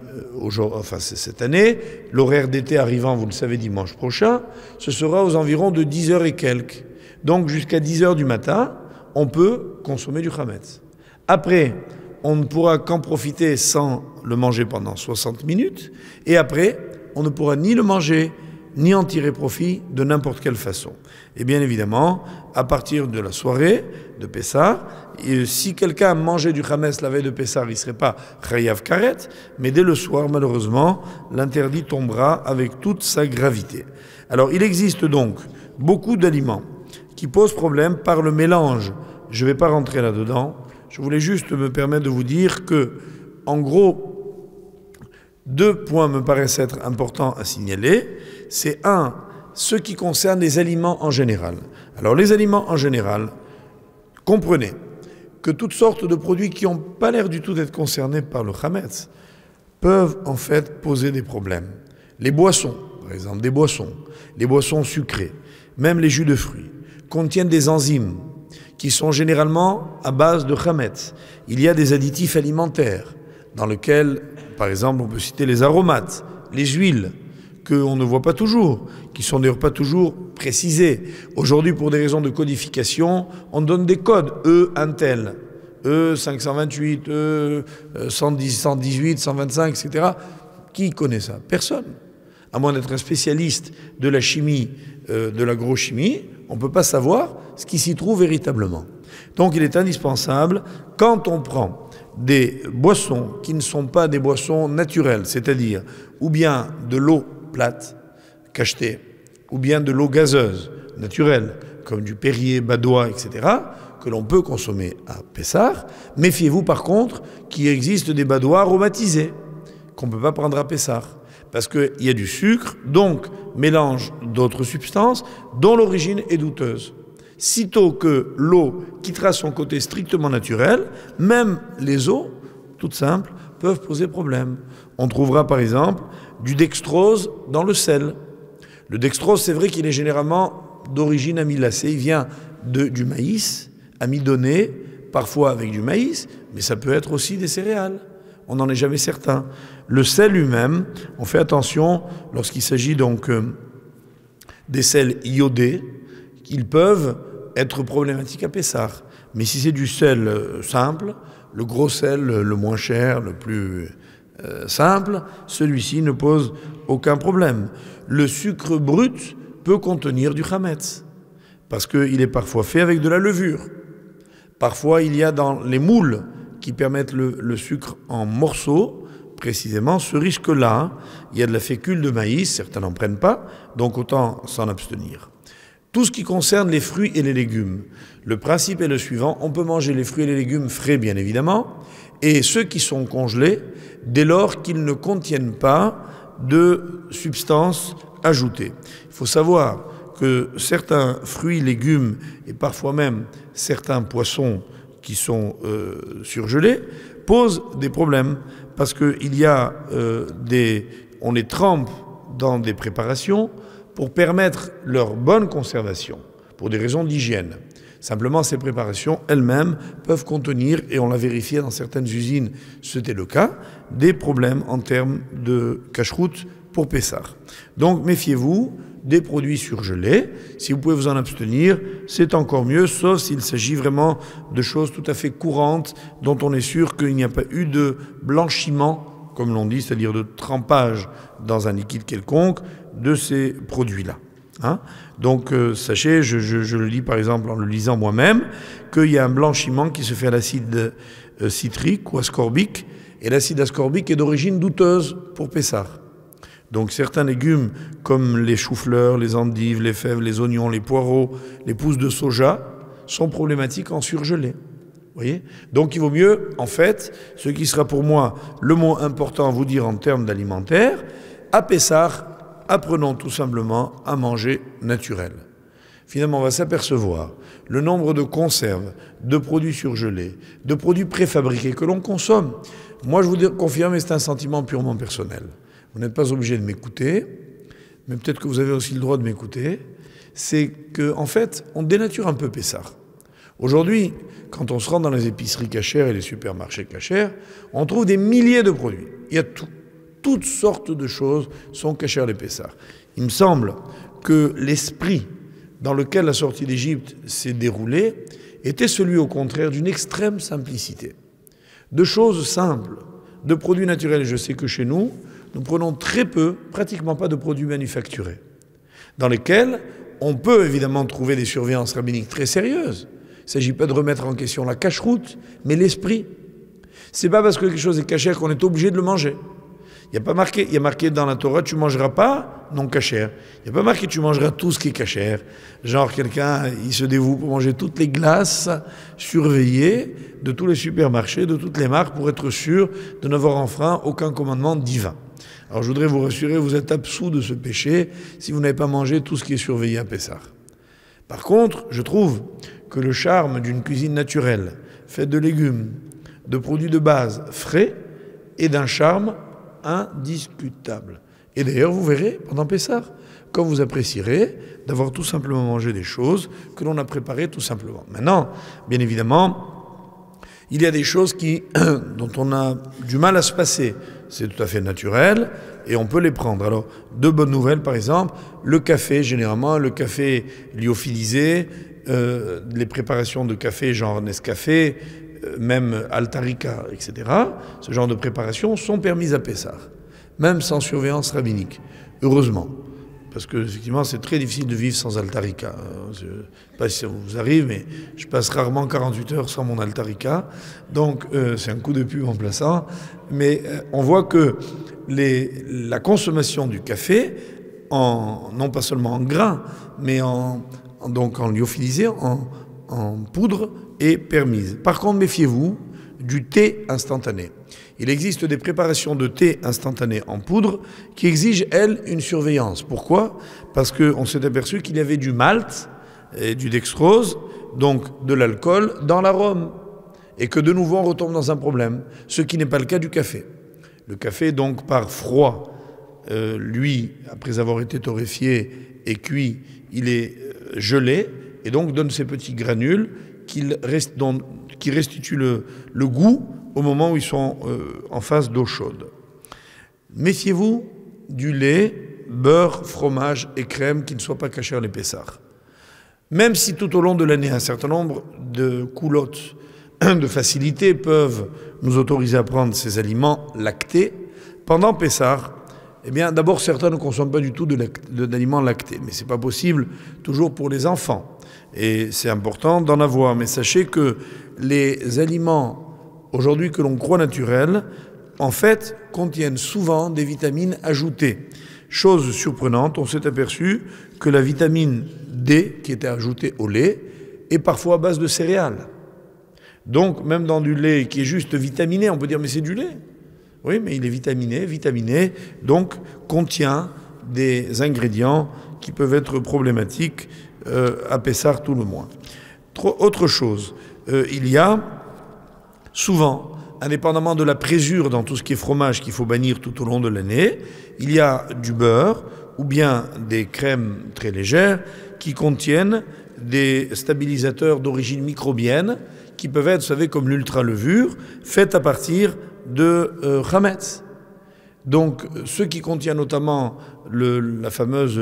cette année, l'horaire d'été arrivant, vous le savez, dimanche prochain, ce sera aux environs de 10h et quelques. Donc, jusqu'à 10h du matin, on peut consommer du chametz. Après, on ne pourra qu'en profiter sans le manger pendant 60 minutes. Et après, on ne pourra ni le manger, ni en tirer profit de n'importe quelle façon. Et bien évidemment, à partir de la soirée de Pessah, si quelqu'un mangeait du chametz la veille de Pessah, il ne serait pas chayav karet, mais dès le soir, malheureusement, l'interdit tombera avec toute sa gravité. Alors, il existe donc beaucoup d'aliments qui posent problème par le mélange. Je ne vais pas rentrer là-dedans. Je voulais juste me permettre de vous dire que, en gros, 2 points me paraissent être importants à signaler. C'est ce qui concerne les aliments en général. Alors, les aliments en général, comprenez que toutes sortes de produits qui n'ont pas l'air du tout d'être concernés par le chametz, peuvent en fait poser des problèmes. Les boissons, par exemple, les boissons sucrées, même les jus de fruits, contiennent des enzymes qui sont généralement à base de chametz. Il y a des additifs alimentaires dans lesquels, par exemple, on peut citer les aromates, les huiles, qu'on ne voit pas toujours, qui sont d'ailleurs pas toujours précisés. Aujourd'hui, pour des raisons de codification, on donne des codes, Intel, E528, E110, 118, 125, etc. Qui connaît ça? Personne. À moins d'être un spécialiste de la chimie, de l'agrochimie, on ne peut pas savoir ce qui s'y trouve véritablement. Donc il est indispensable, quand on prend des boissons qui ne sont pas des boissons naturelles, c'est-à-dire ou bien de l'eau plate, cachetée, ou bien de l'eau gazeuse, naturelle, comme du Perrier, Badois, etc., que l'on peut consommer à Pessah. Méfiez-vous par contre qu'il existe des Badois aromatisés, qu'on ne peut pas prendre à Pessah, parce qu'il y a du sucre, donc mélange d'autres substances, dont l'origine est douteuse. Sitôt que l'eau quittera son côté strictement naturel, même les eaux, toutes simples, peuvent poser problème. On trouvera par exemple du dextrose dans le sel. Le dextrose, c'est vrai qu'il est généralement d'origine amylacée. Il vient du maïs, amidonné, parfois avec du maïs, mais ça peut être aussi des céréales. On n'en est jamais certain. Le sel lui-même, on fait attention lorsqu'il s'agit donc des sels iodés, ils peuvent être problématiques à Pessah. Mais si c'est du sel simple, le gros sel, le moins cher, le plus simple, celui-ci ne pose aucun problème. Le sucre brut peut contenir du chametz, parce qu'il est parfois fait avec de la levure. Parfois, il y a dans les moules qui permettent le sucre en morceaux, précisément ce risque-là. Il y a de la fécule de maïs, certains n'en prennent pas, donc autant s'en abstenir. Tout ce qui concerne les fruits et les légumes, le principe est le suivant: on peut manger les fruits et les légumes frais, bien évidemment, et ceux qui sont congelés, dès lors qu'ils ne contiennent pas de substances ajoutées. Il faut savoir que certains fruits, légumes et parfois même certains poissons qui sont surgelés posent des problèmes parce qu'il y a on les trempe dans des préparations pour permettre leur bonne conservation, pour des raisons d'hygiène. Simplement, ces préparations elles-mêmes peuvent contenir, et on l'a vérifié dans certaines usines, c'était le cas, des problèmes en termes de cache-route pour Pessah. Donc méfiez-vous des produits surgelés. Si vous pouvez vous en abstenir, c'est encore mieux, sauf s'il s'agit vraiment de choses tout à fait courantes dont on est sûr qu'il n'y a pas eu de blanchiment, comme l'on dit, c'est-à-dire de trempage dans un liquide quelconque de ces produits-là. Donc sachez, je le lis par exemple en le lisant moi-même, qu'il y a un blanchiment qui se fait à l'acide citrique ou ascorbique, et l'acide ascorbique est d'origine douteuse pour Pessah. Donc certains légumes comme les choux-fleurs, les endives, les fèves, les oignons, les poireaux, les pousses de soja sont problématiques en surgelé. Voyez ? Donc il vaut mieux, en fait, ce qui sera pour moi le mot important à vous dire en termes d'alimentaire, à Pessah, apprenons tout simplement à manger naturel. Finalement, on va s'apercevoir le nombre de conserves, de produits surgelés, de produits préfabriqués que l'on consomme. Moi, je vous confirme, et c'est un sentiment purement personnel. Vous n'êtes pas obligé de m'écouter, mais peut-être que vous avez aussi le droit de m'écouter. C'est qu'en fait, on dénature un peu Pessah. Aujourd'hui, quand on se rend dans les épiceries cachères et les supermarchés cachères, on trouve des milliers de produits. Il y a tout. Toutes sortes de choses sont cachères les Pessah. Il me semble que l'esprit dans lequel la sortie d'Égypte s'est déroulée était celui, au contraire, d'une extrême simplicité. De choses simples, de produits naturels. Je sais que chez nous, nous prenons très peu, pratiquement pas de produits manufacturés, dans lesquels on peut évidemment trouver des surveillances rabbiniques très sérieuses. Il ne s'agit pas de remettre en question la cache-route, mais l'esprit. C'est pas parce que quelque chose est cachère qu'on est obligé de le manger. Il y a marqué dans la Torah, tu ne mangeras pas non cachère. Il n'y a pas marqué, tu mangeras tout ce qui est cachère. Genre, quelqu'un, il se dévoue pour manger toutes les glaces surveillées de tous les supermarchés, de toutes les marques, pour être sûr de n'avoir enfreint aucun commandement divin. Alors, je voudrais vous rassurer, vous êtes absous de ce péché si vous n'avez pas mangé tout ce qui est surveillé à Pessah. Par contre, je trouve que le charme d'une cuisine naturelle, faite de légumes, de produits de base frais, est d'un charme indiscutable. Et d'ailleurs, vous verrez, pendant Pessah, comme vous apprécierez d'avoir tout simplement mangé des choses que l'on a préparées tout simplement. Maintenant, bien évidemment, il y a des choses dont on a du mal à se passer. C'est tout à fait naturel et on peut les prendre. Alors, deux bonnes nouvelles, par exemple, le café, généralement, le café lyophilisé, les préparations de café genre Nescafé, même Altarica, etc., ce genre de préparations sont permises à Pessah, même sans surveillance rabbinique, heureusement. Parce que, effectivement, c'est très difficile de vivre sans Altarica. Je ne sais pas si ça vous arrive, mais je passe rarement 48 heures sans mon Altarica. Donc, c'est un coup de pub en plaçant. Mais on voit que la consommation du café, non pas seulement en grains, mais donc en lyophilisé, en poudre, est permise. Par contre, méfiez-vous du thé instantané. Il existe des préparations de thé instantané en poudre qui exigent, elles, une surveillance. Pourquoi? Parce qu'on s'est aperçu qu'il y avait du malt et du dextrose, donc de l'alcool, dans l'arôme. Et que de nouveau, on retombe dans un problème, ce qui n'est pas le cas du café. Le café, donc, par froid, lui, après avoir été torréfié et cuit, il est gelé et donc donne ces petits granules qui restituent le goût au moment où ils sont en face d'eau chaude. Méfiez-vous du lait, beurre, fromage et crème qui ne soient pas cachés les Pessah. Même si tout au long de l'année, un certain nombre de coulottes de facilité peuvent nous autoriser à prendre ces aliments lactés, pendant Pessah, eh bien, d'abord, certains ne consomment pas du tout d'aliments lactés. Mais ce n'est pas possible toujours pour les enfants. Et c'est important d'en avoir. Mais sachez que les aliments aujourd'hui que l'on croit naturels, en fait, contiennent souvent des vitamines ajoutées. Chose surprenante, on s'est aperçu que la vitamine D, qui était ajoutée au lait, est parfois à base de céréales. Donc, même dans du lait qui est juste vitaminé, on peut dire, mais c'est du lait. Oui, mais il est vitaminé, donc contient des ingrédients qui peuvent être problématiques à Pessah tout le moins. Autre chose, il y a souvent, indépendamment de la présure dans tout ce qui est fromage qu'il faut bannir tout au long de l'année, il y a du beurre ou bien des crèmes très légères qui contiennent des stabilisateurs d'origine microbienne qui peuvent être, vous savez, comme l'ultralevure, faite à partir de chametz. Donc, ce qui contient notamment la fameuse,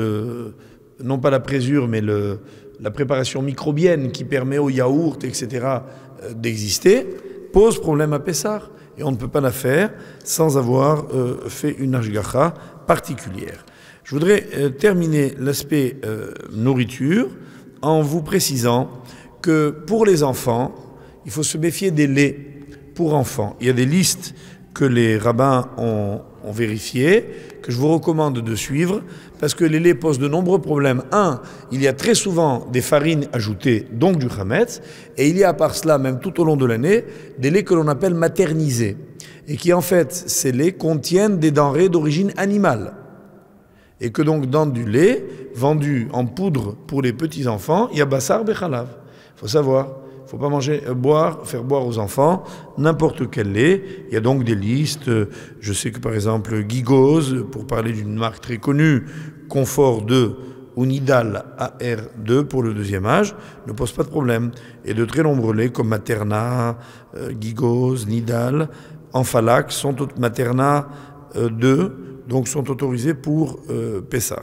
non pas la présure, mais la préparation microbienne qui permet aux yaourts, etc., d'exister, pose problème à Pessah. Et on ne peut pas la faire sans avoir fait une hashgacha particulière. Je voudrais terminer l'aspect nourriture en vous précisant que pour les enfants, il faut se méfier des laits pour enfants. Il y a des listes que les rabbins ont vérifiées, que je vous recommande de suivre, parce que les laits posent de nombreux problèmes. Un, il y a très souvent des farines ajoutées, donc du chametz, et il y a à part cela, même tout au long de l'année, des laits que l'on appelle maternisés, et qui en fait, ces laits contiennent des denrées d'origine animale. Et que donc dans du lait vendu en poudre pour les petits-enfants, il y a bassar bechalav. Il faut savoir. Il ne faut pas faire boire aux enfants n'importe quel lait. Il y a donc des listes. Je sais que par exemple, Gigose, pour parler d'une marque très connue, Confort 2 ou Nidal AR2 pour le deuxième âge, ne pose pas de problème. Et de très nombreux laits comme Materna, Gigose, Nidal, Enfalac, Materna 2, donc sont autorisés pour Pessah.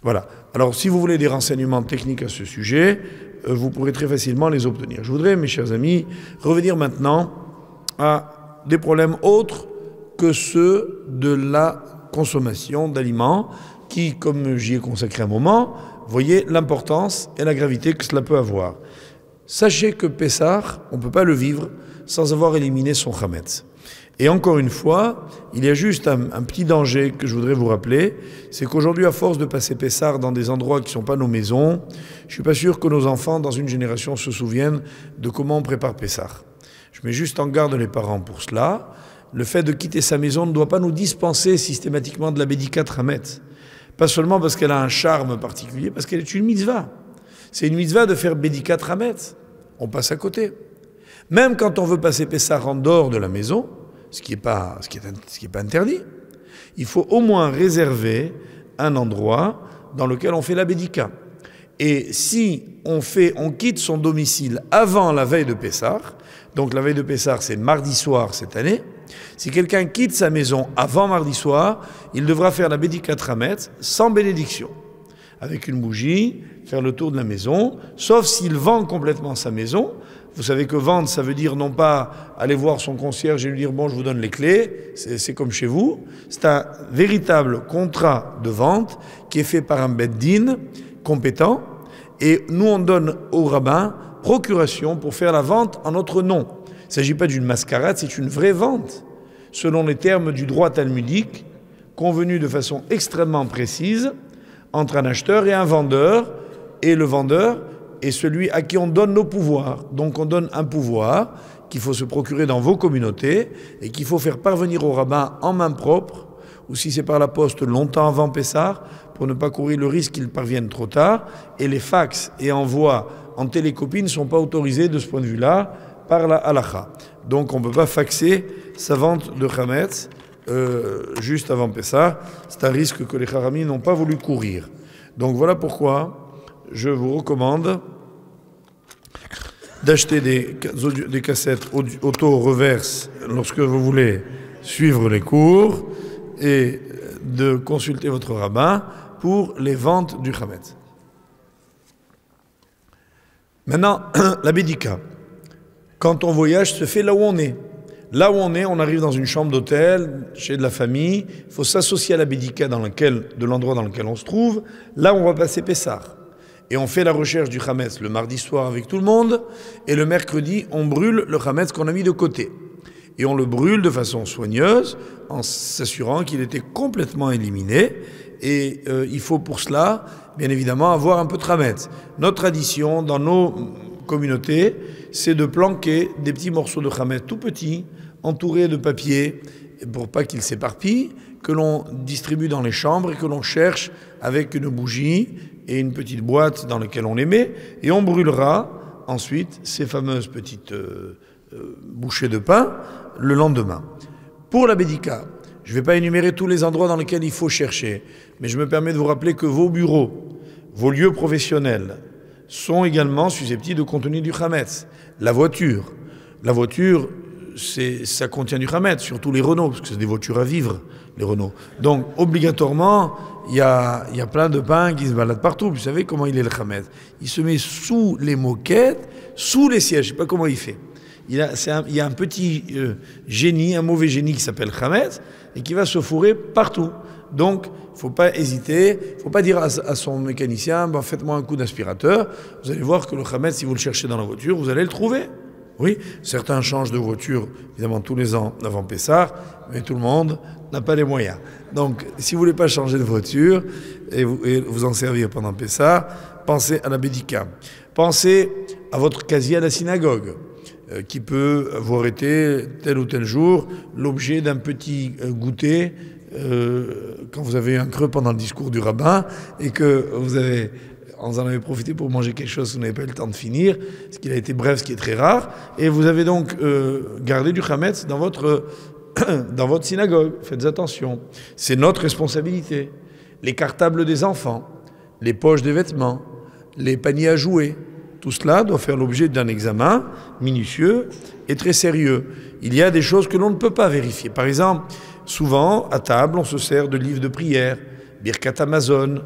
Voilà. Alors si vous voulez des renseignements techniques à ce sujet, vous pourrez très facilement les obtenir. Je voudrais, mes chers amis, revenir maintenant à des problèmes autres que ceux de la consommation d'aliments qui, comme j'y ai consacré un moment, voyez l'importance et la gravité que cela peut avoir. Sachez que Pessah, on ne peut pas le vivre sans avoir éliminé son chametz. Et encore une fois, il y a juste un petit danger que je voudrais vous rappeler, c'est qu'aujourd'hui, à force de passer Pessah dans des endroits qui ne sont pas nos maisons, je ne suis pas sûr que nos enfants, dans une génération, se souviennent de comment on prépare Pessah. Je mets juste en garde les parents pour cela. Le fait de quitter sa maison ne doit pas nous dispenser systématiquement de la Bédikat Hametz. Pas seulement parce qu'elle a un charme particulier, parce qu'elle est une mitzvah. C'est une mitzvah de faire Bédikat Hametz. On passe à côté. Même quand on veut passer Pessah en dehors de la maison, ce qui n'est pas interdit. Il faut au moins réserver un endroit dans lequel on fait la bédika. Et si on quitte son domicile avant la veille de Pessah, donc la veille de Pessah c'est mardi soir cette année, si quelqu'un quitte sa maison avant mardi soir, il devra faire la bédika Hametz sans bénédiction, avec une bougie, faire le tour de la maison, sauf s'il vend complètement sa maison. Vous savez que vendre, ça veut dire non pas aller voir son concierge et lui dire « bon, je vous donne les clés », c'est comme chez vous. C'est un véritable contrat de vente qui est fait par un beth din compétent. Et nous, on donne au rabbin procuration pour faire la vente en notre nom. Il ne s'agit pas d'une mascarade, c'est une vraie vente, selon les termes du droit talmudique, convenu de façon extrêmement précise entre un acheteur et un vendeur, et le vendeur est celui à qui on donne nos pouvoirs. Donc on donne un pouvoir qu'il faut se procurer dans vos communautés et qu'il faut faire parvenir au rabbin en main propre, ou si c'est par la poste longtemps avant Pessah, pour ne pas courir le risque qu'il parvienne trop tard. Et les fax et envois en télécopie ne sont pas autorisés de ce point de vue-là par la halakha. Donc on ne peut pas faxer sa vente de Hametz juste avant Pessah. C'est un risque que les Haramim n'ont pas voulu courir. Donc voilà pourquoi je vous recommande d'acheter des cassettes auto-reverse lorsque vous voulez suivre les cours et de consulter votre rabbin pour les ventes du Hametz. Maintenant, la bédika. Quand on voyage, se fait là où on est. Là où on arrive dans une chambre d'hôtel, chez de la famille, il faut s'associer à la bédika de l'endroit dans lequel on se trouve, là où on va passer Pessah. Et on fait la recherche du Hametz le mardi soir avec tout le monde, et le mercredi, on brûle le Hametz qu'on a mis de côté. Et on le brûle de façon soigneuse, en s'assurant qu'il était complètement éliminé. Et il faut pour cela, bien évidemment, avoir un peu de Hametz. Notre tradition, dans nos communautés, c'est de planquer des petits morceaux de Hametz tout petits, entourés de papier, pour pas qu'ils s'éparpillent, que l'on distribue dans les chambres et que l'on cherche avec une bougie et une petite boîte dans laquelle on les met. Et on brûlera ensuite ces fameuses petites bouchées de pain le lendemain. Pour la bédika, je ne vais pas énumérer tous les endroits dans lesquels il faut chercher, mais je me permets de vous rappeler que vos bureaux, vos lieux professionnels sont également susceptibles de contenir du Hametz. La voiture, ça contient du Hametz, surtout les Renault, parce que c'est des voitures à vivre, les Renault. Donc, obligatoirement, il y a plein de pain qui se baladent partout. Vous savez comment il est le Hametz? Il se met sous les moquettes, sous les sièges, je ne sais pas comment il fait. Il y a un petit génie, un mauvais génie qui s'appelle Hametz, et qui va se fourrer partout. Donc, il ne faut pas hésiter, il ne faut pas dire à son mécanicien, ben, faites-moi un coup d'aspirateur. Vous allez voir que le Hametz, si vous le cherchez dans la voiture, vous allez le trouver. Oui, certains changent de voiture, évidemment, tous les ans avant Pessah, mais tout le monde n'a pas les moyens. Donc, si vous ne voulez pas changer de voiture et vous en servir pendant Pessah, pensez à la bédika. Pensez à votre casier à la synagogue, qui peut avoir été, tel ou tel jour, l'objet d'un petit goûter quand vous avez eu un creux pendant le discours du rabbin et que vous en avez profité pour manger quelque chose que vous n'avez pas eu le temps de finir, ce qu'il a été bref, ce qui est très rare, et vous avez donc gardé du Hametz dans votre synagogue. Faites attention. C'est notre responsabilité. Les cartables des enfants, les poches des vêtements, les paniers à jouets, tout cela doit faire l'objet d'un examen minutieux et très sérieux. Il y a des choses que l'on ne peut pas vérifier. Par exemple, souvent, à table, on se sert de livres de prière, Birkat Hamazon,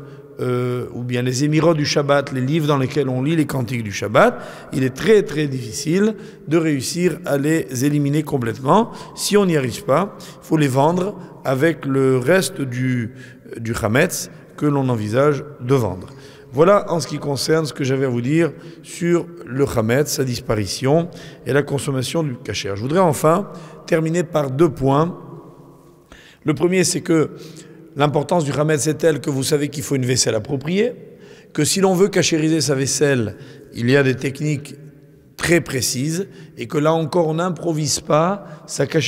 ou bien les Émirats du Shabbat, les livres dans lesquels on lit les cantiques du Shabbat. Il est très très difficile de réussir à les éliminer complètement. Si on n'y arrive pas, il faut les vendre avec le reste du Hametz que l'on envisage de vendre. Voilà en ce qui concerne ce que j'avais à vous dire sur le Hametz, sa disparition et la consommation du kasher. Je voudrais enfin terminer par 2 points. Le premier, c'est que l'importance du Hametz est telle que vous savez qu'il faut une vaisselle appropriée, que si l'on veut cachériser sa vaisselle, il y a des techniques très précises et que là encore on n'improvise pas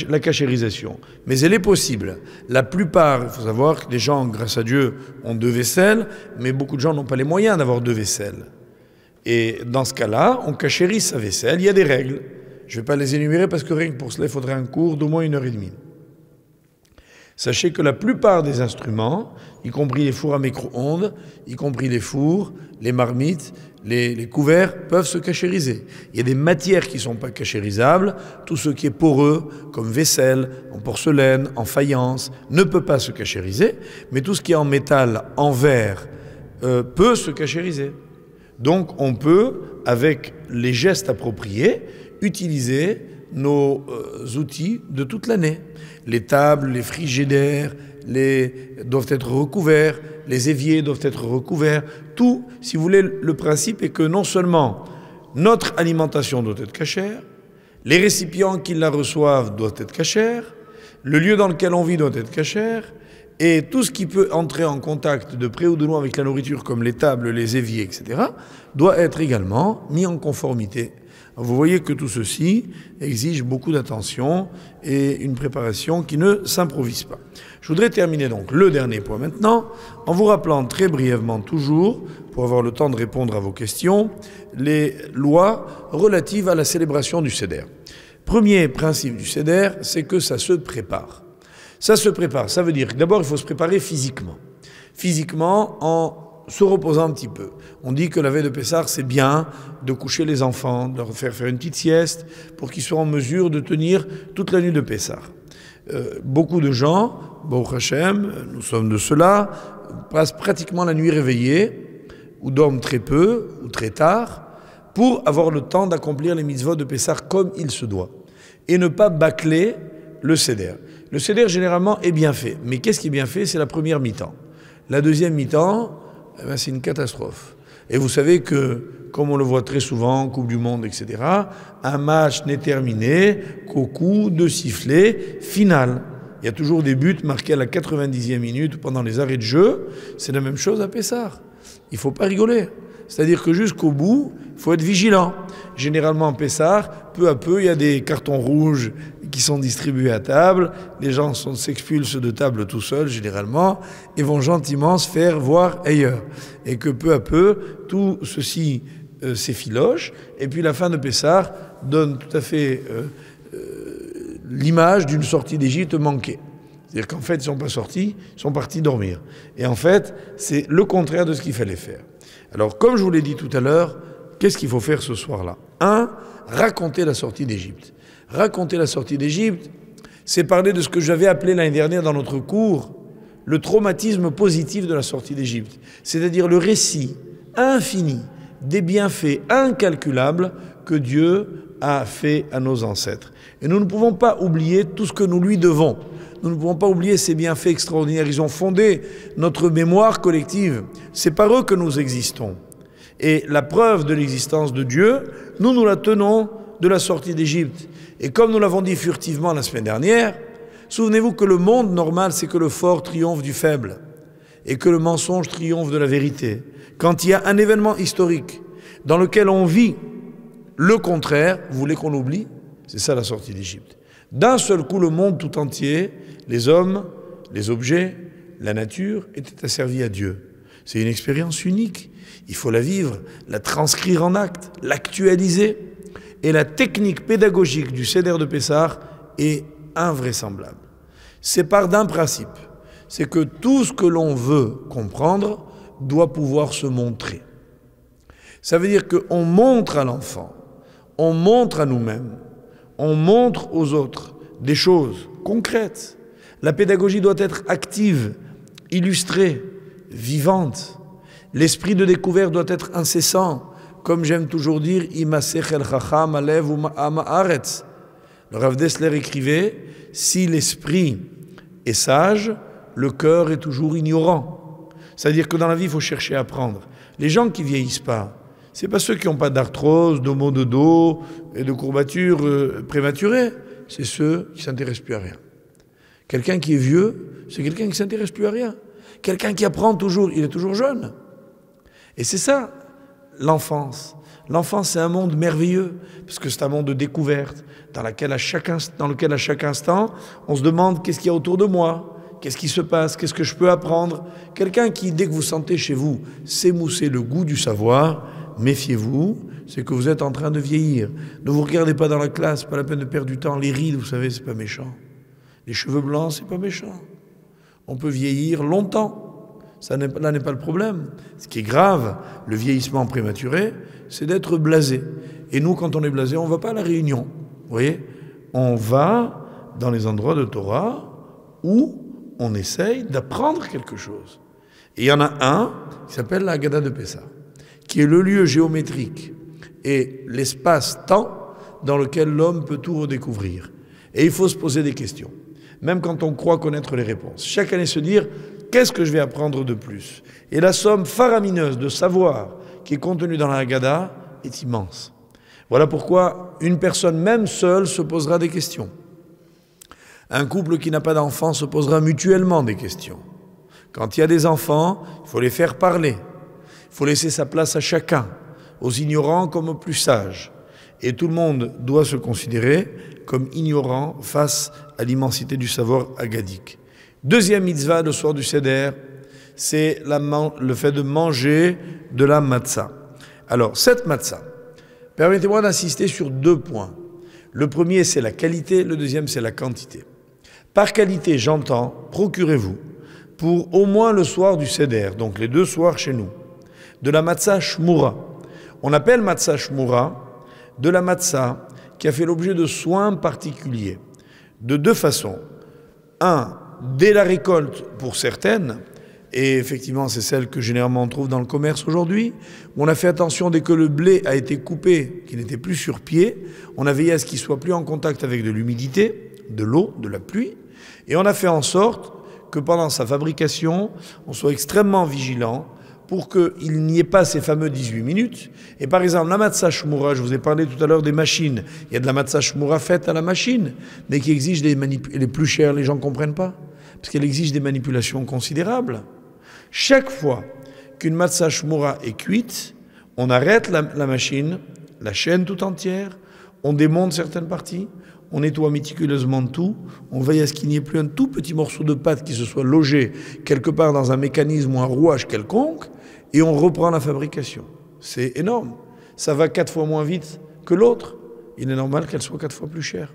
la cachérisation. Mais elle est possible. La plupart, il faut savoir que les gens, grâce à Dieu, ont 2 vaisselles, mais beaucoup de gens n'ont pas les moyens d'avoir 2 vaisselles. Et dans ce cas-là, on cachérise sa vaisselle, il y a des règles. Je ne vais pas les énumérer parce que rien que pour cela, il faudrait un cours d'au moins 1h30. Sachez que la plupart des instruments, y compris les fours à micro-ondes, y compris les fours, les marmites, les couverts, peuvent se cachériser. Il y a des matières qui ne sont pas cachérisables. Tout ce qui est poreux, comme vaisselle, en porcelaine, en faïence, ne peut pas se cachériser. Mais tout ce qui est en métal, en verre, peut se cachériser. Donc on peut, avec les gestes appropriés, utiliser nos outils de toute l'année. Les tables, les frigidaires, doivent être recouverts, les éviers doivent être recouverts. Tout, si vous voulez, le principe est que non seulement notre alimentation doit être cachère, les récipients qui la reçoivent doivent être cachères, le lieu dans lequel on vit doit être cachère, et tout ce qui peut entrer en contact de près ou de loin avec la nourriture, comme les tables, les éviers, etc., doit être également mis en conformité. Vous voyez que tout ceci exige beaucoup d'attention et une préparation qui ne s'improvise pas. Je voudrais terminer donc le dernier point maintenant, en vous rappelant très brièvement toujours, pour avoir le temps de répondre à vos questions, les lois relatives à la célébration du Seder. Premier principe du Seder, c'est que ça se prépare. Ça se prépare, ça veut dire que d'abord il faut se préparer physiquement. Physiquement en se reposant un petit peu. On dit que la veille de Pessah, c'est bien de coucher les enfants, de leur faire une petite sieste pour qu'ils soient en mesure de tenir toute la nuit de Pessah. Beaucoup de gens, Baruch Hashem, nous sommes de ceux-là, passent pratiquement la nuit réveillés ou dorment très peu ou très tard pour avoir le temps d'accomplir les mitzvot de Pessah comme il se doit et ne pas bâcler le Seder. Le Seder généralement est bien fait, mais qu'est-ce qui est bien fait? C'est la première mi-temps. La deuxième mi-temps, eh bien, c'est une catastrophe. Et vous savez que, comme on le voit très souvent, Coupe du Monde, etc., un match n'est terminé qu'au coup de sifflet final. Il y a toujours des buts marqués à la 90e minute pendant les arrêts de jeu. C'est la même chose à Pessah. Il ne faut pas rigoler. C'est-à-dire que jusqu'au bout, il faut être vigilant. Généralement, en Pessah, peu à peu, il y a des cartons rouges qui sont distribués à table. Les gens s'expulsent de table tout seuls, généralement, et vont gentiment se faire voir ailleurs. Et que peu à peu, tout ceci s'effiloche. Et puis la fin de Pessah donne tout à fait l'image d'une sortie d'Égypte manquée. C'est-à-dire qu'en fait, ils ne sont pas sortis, ils sont partis dormir. Et en fait, c'est le contraire de ce qu'il fallait faire. Alors, comme je vous l'ai dit tout à l'heure, qu'est-ce qu'il faut faire ce soir-là? 1. Raconter la sortie d'Égypte. Raconter la sortie d'Égypte, c'est parler de ce que j'avais appelé l'année dernière dans notre cours, le traumatisme positif de la sortie d'Égypte. C'est-à-dire le récit infini des bienfaits incalculables que Dieu a fait à nos ancêtres. Et nous ne pouvons pas oublier tout ce que nous lui devons. Nous ne pouvons pas oublier ces bienfaits extraordinaires. Ils ont fondé notre mémoire collective. C'est par eux que nous existons. Et la preuve de l'existence de Dieu, nous la tenons de la sortie d'Égypte. Et comme nous l'avons dit furtivement la semaine dernière, souvenez-vous que le monde normal, c'est que le fort triomphe du faible et que le mensonge triomphe de la vérité. Quand il y a un événement historique dans lequel on vit le contraire, vous voulez qu'on oublie? C'est ça la sortie d'Égypte. D'un seul coup, le monde tout entier, les hommes, les objets, la nature, étaient asservis à Dieu. C'est une expérience unique. Il faut la vivre, la transcrire en actes, l'actualiser. Et la technique pédagogique du Seder de Pessah est invraisemblable. C'est part d'un principe, c'est que tout ce que l'on veut comprendre doit pouvoir se montrer. Ça veut dire qu'on montre à l'enfant, on montre à nous-mêmes, on montre aux autres des choses concrètes. La pédagogie doit être active, illustrée, vivante. L'esprit de découverte doit être incessant. Comme j'aime toujours dire, le Rav Dessler écrivait, si l'esprit est sage, le cœur est toujours ignorant. C'est-à-dire que dans la vie, il faut chercher à apprendre. Les gens qui vieillissent pas, c'est pas ceux qui n'ont pas d'arthrose, de maux de dos et de courbatures prématurées, c'est ceux qui ne s'intéressent plus à rien. Quelqu'un qui est vieux, c'est quelqu'un qui ne s'intéresse plus à rien. Quelqu'un qui apprend toujours, il est toujours jeune. Et c'est ça, l'enfance. L'enfance, c'est un monde merveilleux, parce que c'est un monde de découverte, dans lequel à chaque instant, on se demande qu'est-ce qu'il y a autour de moi, qu'est-ce qui se passe, qu'est-ce que je peux apprendre. Quelqu'un qui, dès que vous sentez chez vous s'émousser le goût du savoir, méfiez-vous, c'est que vous êtes en train de vieillir. Ne vous regardez pas dans la classe, pas la peine de perdre du temps. Les rides, vous savez, c'est pas méchant. Les cheveux blancs, c'est pas méchant. On peut vieillir longtemps. Là n'est pas le problème. Ce qui est grave, le vieillissement prématuré, c'est d'être blasé. Et nous, quand on est blasé, on ne va pas à la réunion. Vous voyez, on va dans les endroits de Torah où on essaye d'apprendre quelque chose. Et il y en a un qui s'appelle la Haggadah de Pessah, qui est le lieu géométrique et l'espace-temps dans lequel l'homme peut tout redécouvrir. Et il faut se poser des questions, même quand on croit connaître les réponses. Chaque année se dire, qu'est-ce que je vais apprendre de plus? Et la somme faramineuse de savoir qui est contenue dans la Haggadah est immense. Voilà pourquoi une personne, même seule, se posera des questions. Un couple qui n'a pas d'enfants se posera mutuellement des questions. Quand il y a des enfants, il faut les faire parler. Il faut laisser sa place à chacun, aux ignorants comme aux plus sages. Et tout le monde doit se considérer comme ignorant face à l'immensité du savoir haggadique. Deuxième mitzvah le soir du Seder, c'est le fait de manger de la matzah. Alors, cette matzah, permettez-moi d'insister sur 2 points. Le premier, c'est la qualité, le deuxième, c'est la quantité. Par qualité, j'entends, procurez-vous, pour au moins le soir du Seder, donc les 2 soirs chez nous, de la matzah shmura. On appelle matzah shmura de la matzah qui a fait l'objet de soins particuliers, de 2 façons. Un, dès la récolte pour certaines, et effectivement c'est celle que généralement on trouve dans le commerce aujourd'hui, où on a fait attention dès que le blé a été coupé, qu'il n'était plus sur pied, on a veillé à ce qu'il ne soit plus en contact avec de l'humidité, de l'eau, de la pluie, et on a fait en sorte que pendant sa fabrication, on soit extrêmement vigilant pour qu'il n'y ait pas ces fameux 18 minutes. Et par exemple, la matzah shmura, je vous ai parlé tout à l'heure des machines. Il y a de la matzah shmura faite à la machine, mais qui exige les plus chères, les gens ne comprennent pas, parce qu'elle exige des manipulations considérables. Chaque fois qu'une matzah shmura est cuite, on arrête la machine, la chaîne tout entière, on démonte certaines parties, on nettoie méticuleusement tout, on veille à ce qu'il n'y ait plus un tout petit morceau de pâte qui se soit logé quelque part dans un mécanisme ou un rouage quelconque, et on reprend la fabrication. C'est énorme. Ça va 4 fois moins vite que l'autre. Il est normal qu'elle soit 4 fois plus chère.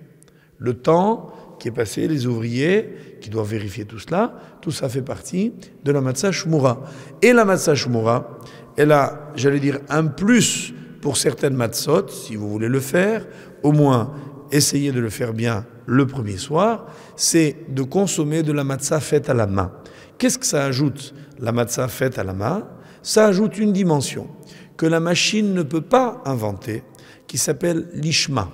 Le temps qui est passé, les ouvriers qui doivent vérifier tout cela, tout ça fait partie de la matzah shmura. Et la matzah shmura, elle a, j'allais dire, un plus pour certaines matzot, si vous voulez le faire, au moins essayez de le faire bien le premier soir, c'est de consommer de la matzah faite à la main. Qu'est-ce que ça ajoute, la matzah faite à la main? Ça ajoute une dimension que la machine ne peut pas inventer, qui s'appelle l'ishma.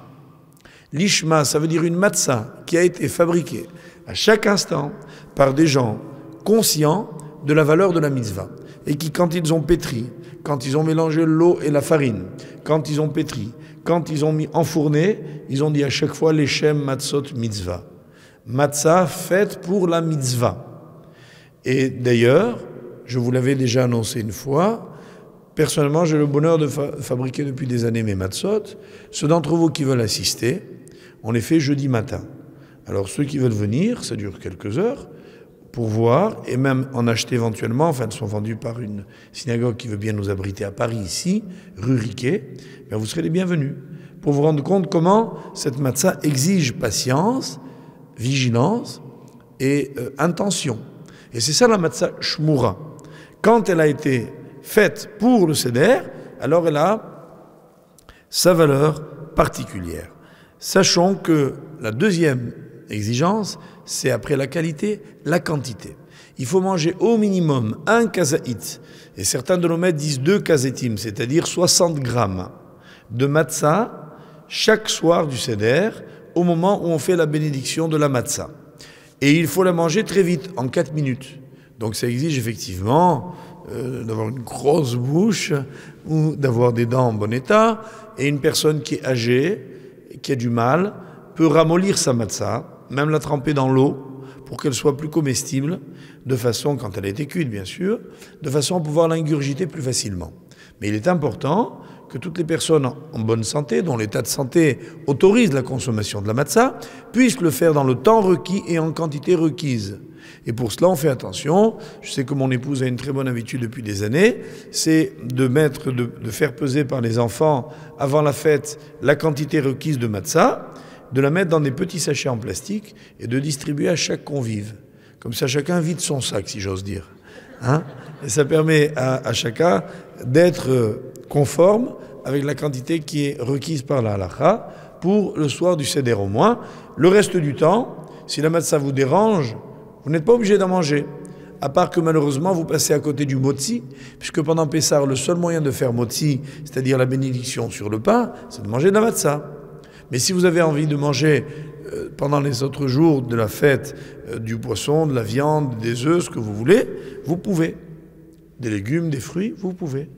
L'ishma, ça veut dire une matzah qui a été fabriquée à chaque instant par des gens conscients de la valeur de la mitzvah et qui, quand ils ont pétri, quand ils ont mélangé l'eau et la farine, quand ils ont pétri, quand ils ont mis enfourné, ils ont dit à chaque fois l'Echem Matzot Mitzvah. Matzah faite pour la mitzvah. Et d'ailleurs, je vous l'avais déjà annoncé une fois, personnellement j'ai le bonheur de fabriquer depuis des années mes matzot. Ceux d'entre vous qui veulent assister, on les fait jeudi matin. Alors ceux qui veulent venir, ça dure quelques heures, pour voir et même en acheter éventuellement, enfin elles sont vendues par une synagogue qui veut bien nous abriter à Paris ici, rue Riquet, bien vous serez les bienvenus pour vous rendre compte comment cette matzah exige patience, vigilance et intention. Et c'est ça la matzah shmura. Quand elle a été faite pour le Seder, alors elle a sa valeur particulière. Sachons que la deuxième exigence, c'est après la qualité, la quantité. Il faut manger au minimum 1 kazaït, et certains de nos maîtres disent 2 kazetim, c'est-à-dire 60 grammes de matzah chaque soir du Seder, au moment où on fait la bénédiction de la matzah. Et il faut la manger très vite, en 4 minutes. Donc ça exige effectivement d'avoir une grosse bouche ou d'avoir des dents en bon état. Et une personne qui est âgée, qui a du mal, peut ramollir sa matzah, même la tremper dans l'eau pour qu'elle soit plus comestible, de façon, quand elle a été cuite bien sûr, de façon à pouvoir l'ingurgiter plus facilement. Mais il est important que toutes les personnes en bonne santé, dont l'état de santé autorise la consommation de la matzah, puissent le faire dans le temps requis et en quantité requise. Et pour cela, on fait attention. Je sais que mon épouse a une très bonne habitude depuis des années, c'est de faire peser par les enfants, avant la fête, la quantité requise de matzah, de la mettre dans des petits sachets en plastique et de distribuer à chaque convive. Comme ça, chacun vide son sac, si j'ose dire. Hein? Et ça permet à chacun d'être conforme avec la quantité qui est requise par la halakha pour le soir du Seder au moins. Le reste du temps, si la matzah vous dérange, vous n'êtes pas obligé d'en manger. À part que malheureusement, vous passez à côté du motzi, puisque pendant Pessah, le seul moyen de faire motzi, c'est-à-dire la bénédiction sur le pain, c'est de manger de la matzah. Mais si vous avez envie de manger pendant les autres jours de la fête du poisson, de la viande, des œufs, ce que vous voulez, vous pouvez. Des légumes, des fruits, vous pouvez.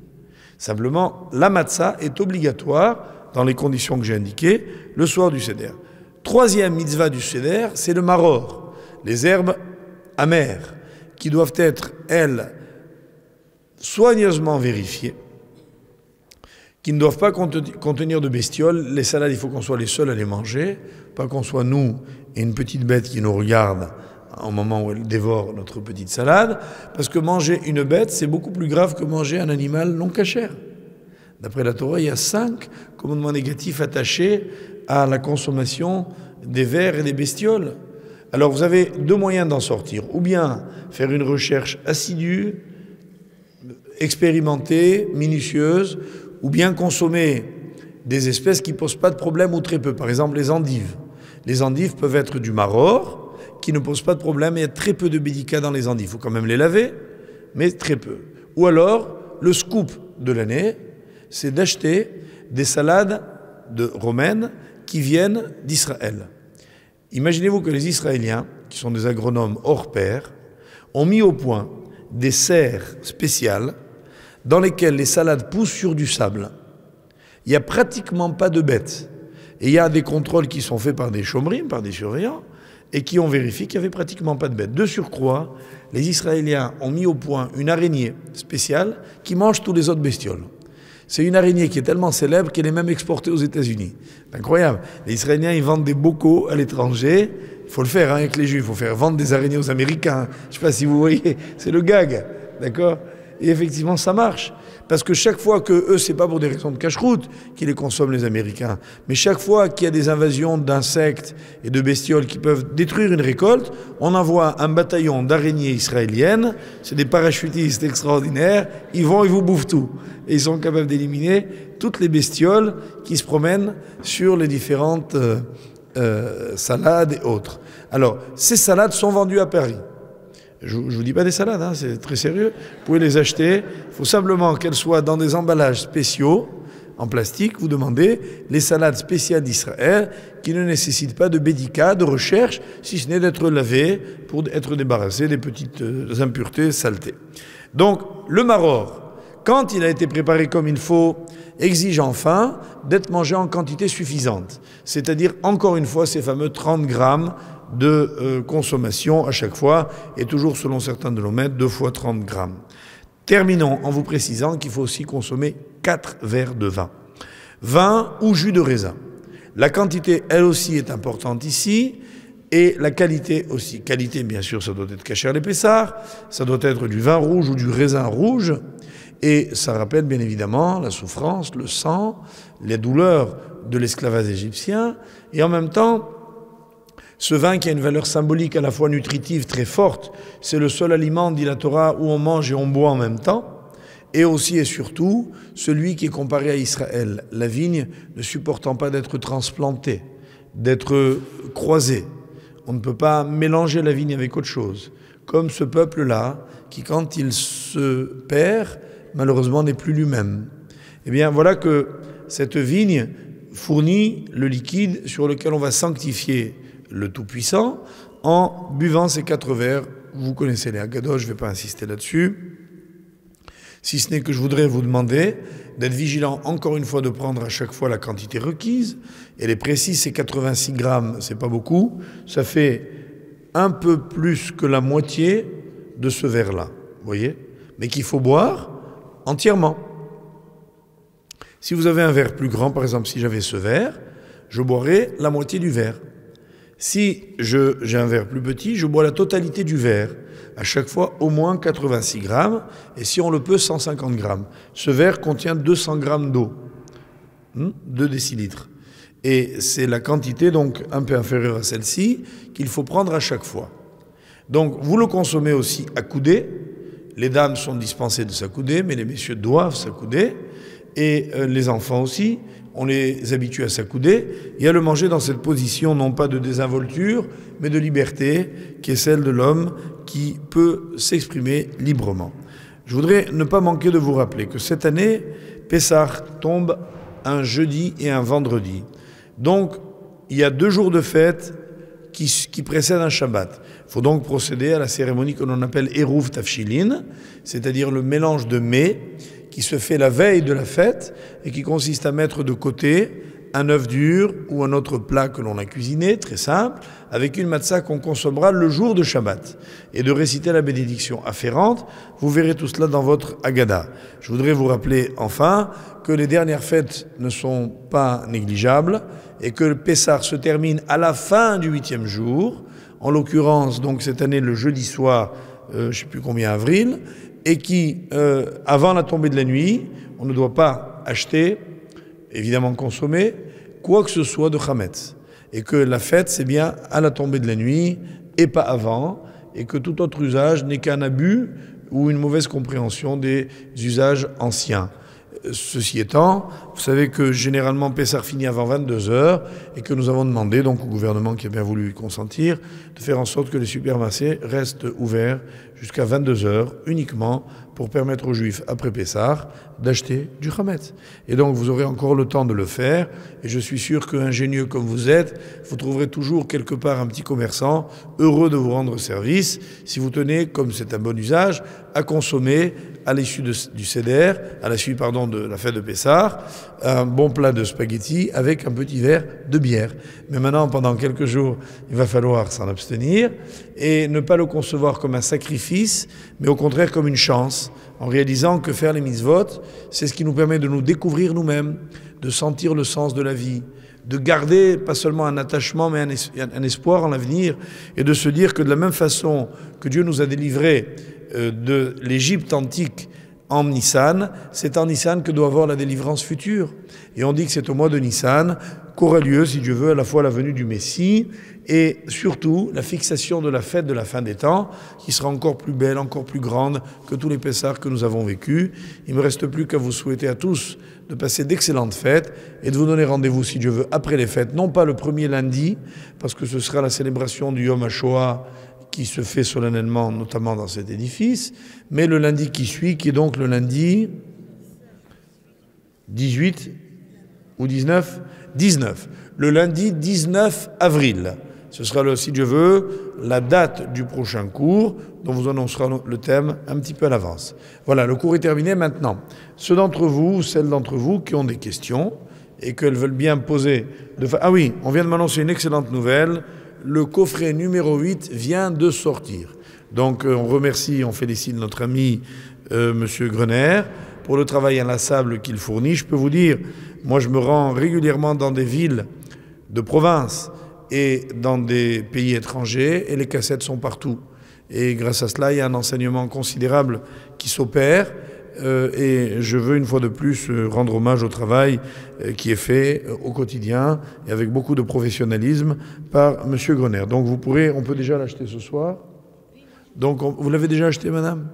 Simplement, la matzah est obligatoire, dans les conditions que j'ai indiquées, le soir du Seder. Troisième mitzvah du Seder, c'est le maror, les herbes amères, qui doivent être, elles, soigneusement vérifiées, qui ne doivent pas contenir de bestioles. Les salades, il faut qu'on soit les seuls à les manger, pas qu'on soit nous et une petite bête qui nous regarde au moment où elle dévore notre petite salade, parce que manger une bête, c'est beaucoup plus grave que manger un animal non cachère. D'après la Torah, il y a 5 commandements négatifs attachés à la consommation des vers et des bestioles. Alors vous avez 2 moyens d'en sortir, ou bien faire une recherche assidue, expérimentée, minutieuse, ou bien consommer des espèces qui ne posent pas de problème ou très peu. Par exemple, les endives. Les endives peuvent être du maror, qui ne posent pas de problème. Il y a très peu de bédicats dans les endives. Il faut quand même les laver, mais très peu. Ou alors, le scoop de l'année, c'est d'acheter des salades romaines qui viennent d'Israël. Imaginez-vous que les Israéliens, qui sont des agronomes hors pair, ont mis au point des serres spéciales dans lesquelles les salades poussent sur du sable. Il n'y a pratiquement pas de bêtes. Et il y a des contrôles qui sont faits par des chomrim, par des surveillants, et qui ont vérifié qu'il n'y avait pratiquement pas de bêtes. De surcroît, les Israéliens ont mis au point une araignée spéciale qui mange tous les autres bestioles. C'est une araignée qui est tellement célèbre qu'elle est même exportée aux États-Unis. C'est incroyable. Les Israéliens, ils vendent des bocaux à l'étranger. Il faut le faire avec les Juifs. Il faut faire vendre des araignées aux Américains. Je ne sais pas si vous voyez, c'est le gag. D'accord ? Et effectivement, ça marche. Parce que chaque fois que eux, c'est pas pour des raisons de cache-route qu'ils les consomment, les Américains, mais chaque fois qu'il y a des invasions d'insectes et de bestioles qui peuvent détruire une récolte, on envoie un bataillon d'araignées israéliennes, c'est des parachutistes extraordinaires, ils vont et vous bouffent tout. Et ils sont capables d'éliminer toutes les bestioles qui se promènent sur les différentes salades et autres. Alors, ces salades sont vendues à Paris. Je ne vous dis pas des salades, hein, c'est très sérieux. Vous pouvez les acheter. Il faut simplement qu'elles soient dans des emballages spéciaux, en plastique. Vous demandez les salades spéciales d'Israël qui ne nécessitent pas de bédicats, de recherche, si ce n'est d'être lavées pour être débarrassées des petites impuretés, saletés. Donc, le maror, quand il a été préparé comme il faut, exige enfin d'être mangé en quantité suffisante. C'est-à-dire, encore une fois, ces fameux 30 grammes de consommation à chaque fois, et toujours selon certains dolomètres, 2 fois 30 grammes. Terminons en vous précisant qu'il faut aussi consommer 4 verres de vin. Vin ou jus de raisin. La quantité, elle aussi, est importante ici, et la qualité aussi. Qualité, bien sûr, ça doit être kasher les pessars, ça doit être du vin rouge ou du raisin rouge, et ça rappelle bien évidemment la souffrance, le sang, les douleurs de l'esclavage égyptien, et en même temps, ce vin qui a une valeur symbolique à la fois nutritive très forte, c'est le seul aliment, dit la Torah, où on mange et on boit en même temps, et aussi et surtout celui qui est comparé à Israël, la vigne ne supportant pas d'être transplantée, d'être croisée. On ne peut pas mélanger la vigne avec autre chose, comme ce peuple-là, qui quand il se perd, malheureusement n'est plus lui-même. Eh bien voilà que cette vigne fournit le liquide sur lequel on va sanctifier le Tout-Puissant, en buvant ces 4 verres. Vous connaissez les Haggadot, je ne vais pas insister là-dessus. Si ce n'est que je voudrais vous demander d'être vigilant, encore une fois, de prendre à chaque fois la quantité requise. Elle est précise, c'est 86 grammes, c'est pas beaucoup. Ça fait un peu plus que la moitié de ce verre-là, vous voyez ? Mais qu'il faut boire entièrement. Si vous avez un verre plus grand, par exemple, si j'avais ce verre, je boirais la moitié du verre. Si j'ai un verre plus petit, je bois la totalité du verre. À chaque fois, au moins 86 grammes, et si on le peut, 150 grammes. Ce verre contient 200 grammes d'eau, 2 décilitres. Et c'est la quantité, donc, un peu inférieure à celle-ci, qu'il faut prendre à chaque fois. Donc, vous le consommez aussi à coudée. Les dames sont dispensées de s'accouder, mais les messieurs doivent s'accouder. Et les enfants aussi, on les habitue à s'accouder et à le manger dans cette position, non pas de désinvolture, mais de liberté, qui est celle de l'homme qui peut s'exprimer librement. Je voudrais ne pas manquer de vous rappeler que cette année, Pessah tombe un jeudi et un vendredi. Donc, il y a 2 jours de fête qui précèdent un Shabbat. Il faut donc procéder à la cérémonie que l'on appelle Eruv Tafshilin, c'est-à-dire le mélange de mets, qui se fait la veille de la fête et qui consiste à mettre de côté un œuf dur ou un autre plat que l'on a cuisiné, très simple, avec une matzah qu'on consommera le jour de Shabbat, et de réciter la bénédiction afférente. Vous verrez tout cela dans votre Haggadah. Je voudrais vous rappeler enfin que les dernières fêtes ne sont pas négligeables et que le Pessah se termine à la fin du 8e jour, en l'occurrence donc cette année le jeudi soir, je ne sais plus combien avril, et qui, avant la tombée de la nuit, on ne doit pas acheter, évidemment consommer, quoi que ce soit de Chametz. Et que la fête, c'est bien à la tombée de la nuit et pas avant, et que tout autre usage n'est qu'un abus ou une mauvaise compréhension des usages anciens. Ceci étant, vous savez que généralement Pessah finit avant 22h et que nous avons demandé donc au gouvernement qui a bien voulu y consentir de faire en sorte que les supermarchés restent ouverts jusqu'à 22h uniquement pour permettre aux Juifs après Pessah d'acheter du Chametz. Et donc vous aurez encore le temps de le faire et je suis sûr qu'ingénieux comme vous êtes, vous trouverez toujours quelque part un petit commerçant heureux de vous rendre service si vous tenez, comme c'est un bon usage, à consommer à l'issue du Seder, à la suite de la fête de Pessah, un bon plat de spaghettis avec un petit verre de bière. Mais maintenant, pendant quelques jours, il va falloir s'en abstenir et ne pas le concevoir comme un sacrifice, mais au contraire comme une chance, en réalisant que faire les mitzvot, c'est ce qui nous permet de nous découvrir nous-mêmes, de sentir le sens de la vie, de garder pas seulement un attachement, mais un espoir en l'avenir, et de se dire que de la même façon que Dieu nous a délivrés de l'Égypte antique en Nissan, c'est en Nissan que doit avoir la délivrance future. Et on dit que c'est au mois de Nissan qu'aura lieu, si Dieu veut, à la fois la venue du Messie et surtout la fixation de la fête de la fin des temps, qui sera encore plus belle, encore plus grande que tous les Pessahs que nous avons vécus. Il ne me reste plus qu'à vous souhaiter à tous de passer d'excellentes fêtes et de vous donner rendez-vous, si Dieu veut, après les fêtes, non pas le premier lundi, parce que ce sera la célébration du Yom HaShoah qui se fait solennellement, notamment dans cet édifice, mais le lundi qui suit, qui est donc le lundi 18 ou 19 ? 19. Le lundi 19 avril. Ce sera, si Dieu veut, la date du prochain cours, dont vous annoncera le thème un petit peu à l'avance. Voilà, le cours est terminé maintenant. Ceux d'entre vous, celles d'entre vous qui ont des questions et qu'elles veulent bien poser... Ah oui, on vient de m'annoncer une excellente nouvelle. Le coffret numéro 8 vient de sortir. Donc on remercie, on félicite notre ami Monsieur Grener pour le travail inlassable qu'il fournit. Je peux vous dire, moi je me rends régulièrement dans des villes de province et dans des pays étrangers et les cassettes sont partout. Et grâce à cela, il y a un enseignement considérable qui s'opère. Et je veux une fois de plus rendre hommage au travail qui est fait au quotidien et avec beaucoup de professionnalisme par M. Grener. Donc on peut déjà l'acheter ce soir. Donc vous l'avez déjà acheté, madame ?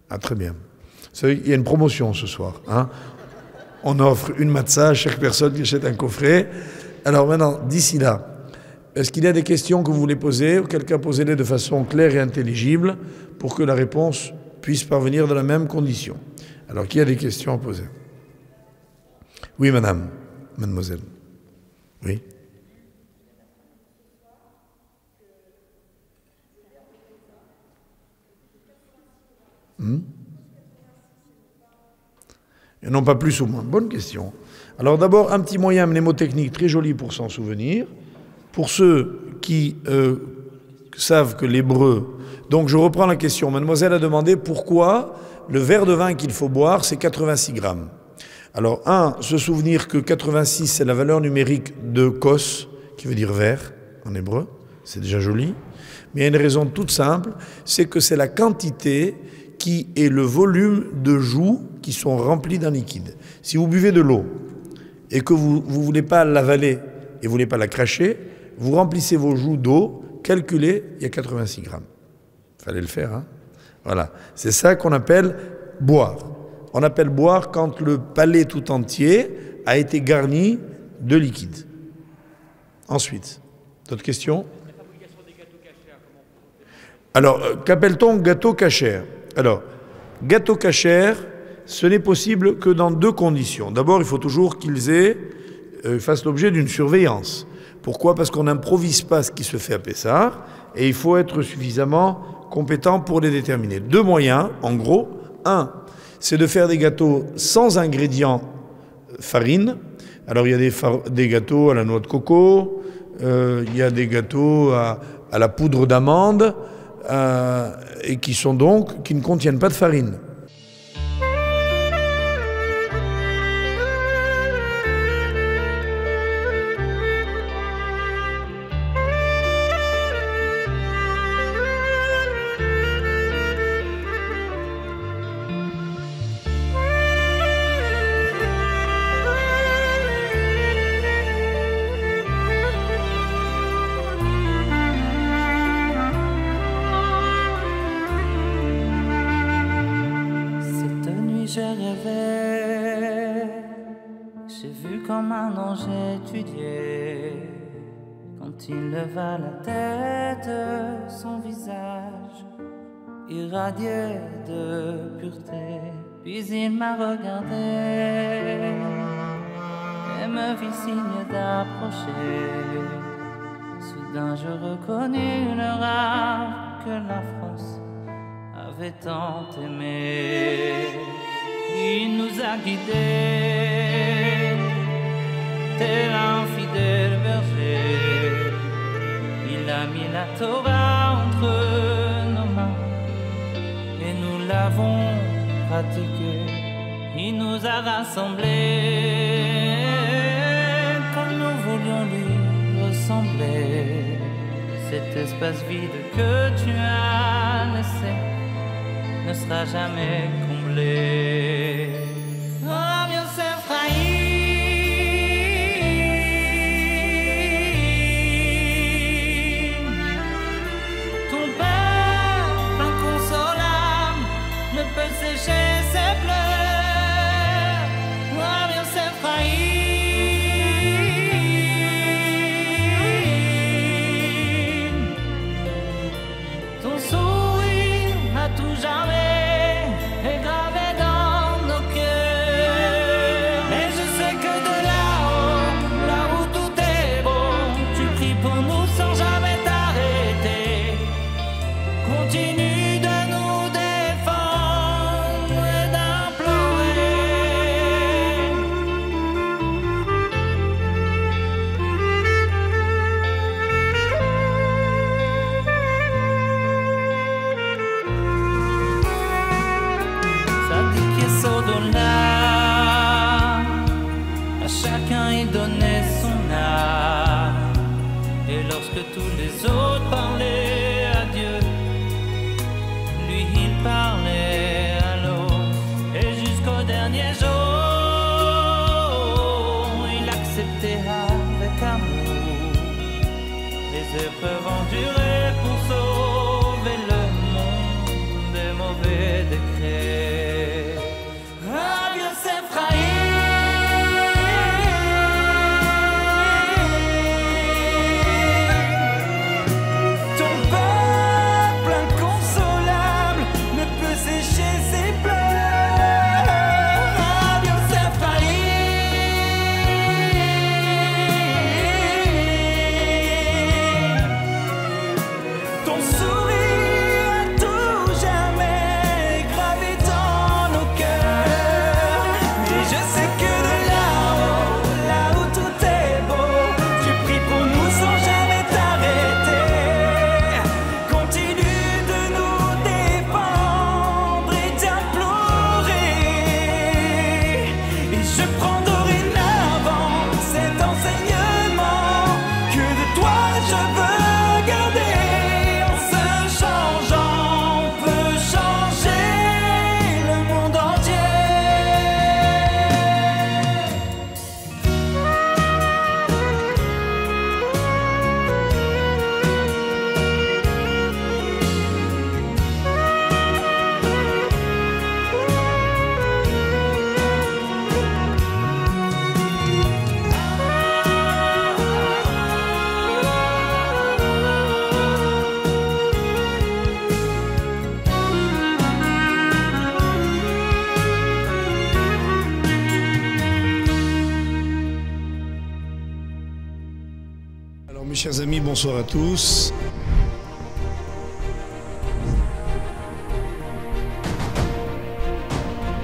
Ah, très bien. Vous savez, il y a une promotion ce soir. Hein ? On offre une matzah à chaque personne qui achète un coffret. Alors maintenant, d'ici là, est-ce qu'il y a des questions que vous voulez poser ou quelqu'un posez-les de façon claire et intelligible pour que la réponse puisse parvenir dans la même condition. Alors, qui a des questions à poser ? Oui, madame, mademoiselle. Oui. Et non pas plus ou moins. Bonne question. Alors d'abord, un petit moyen mnémotechnique très joli pour s'en souvenir. Pour ceux qui savent que l'hébreu... Donc je reprends la question. Mademoiselle a demandé pourquoi le verre de vin qu'il faut boire, c'est 86 grammes. Alors, se souvenir que 86, c'est la valeur numérique de kos, qui veut dire verre. en hébreu, c'est déjà joli. Mais il y a une raison toute simple, c'est que c'est la quantité qui est le volume de joues qui sont remplis d'un liquide. Si vous buvez de l'eau et que vous ne voulez pas l'avaler et vous ne voulez pas la cracher, vous remplissez vos joues d'eau, calculez, il y a 86 grammes. Il fallait le faire, hein? Voilà. C'est ça qu'on appelle boire. On appelle boire quand le palais tout entier a été garni de liquide. Ensuite, d'autres questions? Alors, qu'appelle-t-on gâteau kasher? Alors, gâteau kasher, ce n'est possible que dans deux conditions. D'abord, il faut toujours qu'ils fassent l'objet d'une surveillance. Pourquoi? Parce qu'on n'improvise pas ce qui se fait à Pessah, et il faut être suffisamment compétent pour les déterminer. Deux moyens, en gros. Un, c'est de faire des gâteaux sans ingrédients farine. Alors, il y a des gâteaux à la noix de coco, il y a des gâteaux à la poudre d'amande, et qui ne contiennent pas de farine. Je rêvais, j'ai vu comme un ange étudié. Quand il leva la tête, son visage irradiait de pureté. Puis il m'a regardé et me fit signe d'approcher. Soudain je reconnus le rêve que la France avait tant aimé. Il nous a guidés, tel un fidèle berger. Il a mis la Torah entre nos mains et nous l'avons pratiquée. Il nous a rassemblés comme nous voulions lui ressembler. Cet espace vide que tu as laissé ne sera jamais comblé. Oh, Yosef Haïm, ton peuple inconsolable ne peut sécher ses pleurs. Oh, Yosef Haïm, ton sourire à tout jamais est gravé dans nos cœurs. Mais je sais que de là-haut, là où tout est beau, tu pries pour nous sans jamais t'arrêter. Continue de nous défendre et d'implorer. À chacun il donnait son âme. Et lorsque tous les autres parlaient à Dieu, lui il parlait à l'autre. Et jusqu'au dernier jour, il acceptait avec amour les épreuves endurées pour sauver le monde des mauvais décrets. Ah, Yosef Haïm, ton peuple inconsolable ne peut sécher ses pleurs. Ah, Yosef Haïm, ton sourire à tout jamais gravé dans nos cœurs. Mais je sais que de là-haut, là où tout est beau, tu pries pour nous sans jamais t'arrêter. Continue de nous défendre et d'implorer. Et je prends dorénavant cet enseignement que de toi je veux chers amis, bonsoir à tous.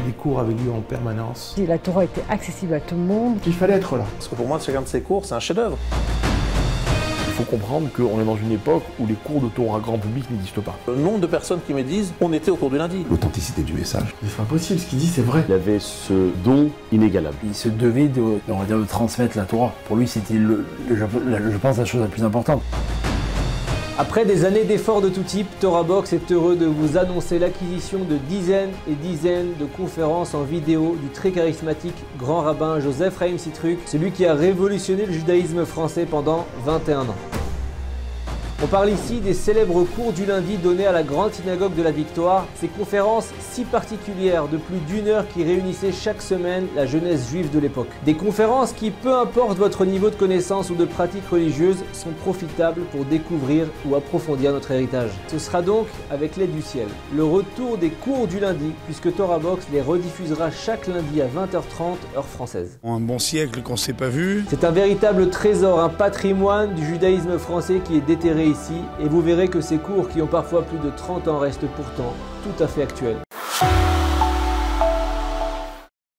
Les cours avaient lieu en permanence. La Torah était accessible à tout le monde. Il fallait être là. Parce que pour moi, chacun de ces cours, c'est un chef-d'œuvre. Il faut comprendre qu'on est dans une époque où les cours de Torah grand public n'existent pas. Le nombre de personnes qui me disent « on était au cours du lundi ». L'authenticité du message. C'est pas possible, ce qu'il dit c'est vrai. Il avait ce don inégalable. Il se devait de transmettre la Torah. Pour lui, c'était, je pense, la chose la plus importante. Après des années d'efforts de tout type, TorahBox est heureux de vous annoncer l'acquisition de dizaines et dizaines de conférences en vidéo du très charismatique grand rabbin Joseph Chaim Sitruk, celui qui a révolutionné le judaïsme français pendant 21 ans. On parle ici des célèbres cours du lundi donnés à la grande synagogue de la Victoire, ces conférences si particulières de plus d'1 heure qui réunissaient chaque semaine la jeunesse juive de l'époque. Des conférences qui, peu importe votre niveau de connaissance ou de pratique religieuse, sont profitables pour découvrir ou approfondir notre héritage. Ce sera donc, avec l'aide du ciel, le retour des cours du lundi, puisque TorahBox les rediffusera chaque lundi à 20h30 heure française. Un bon siècle qu'on ne s'est pas vu. C'est un véritable trésor, un patrimoine du judaïsme français qui est déterré ici, et vous verrez que ces cours qui ont parfois plus de 30 ans restent pourtant tout à fait actuels.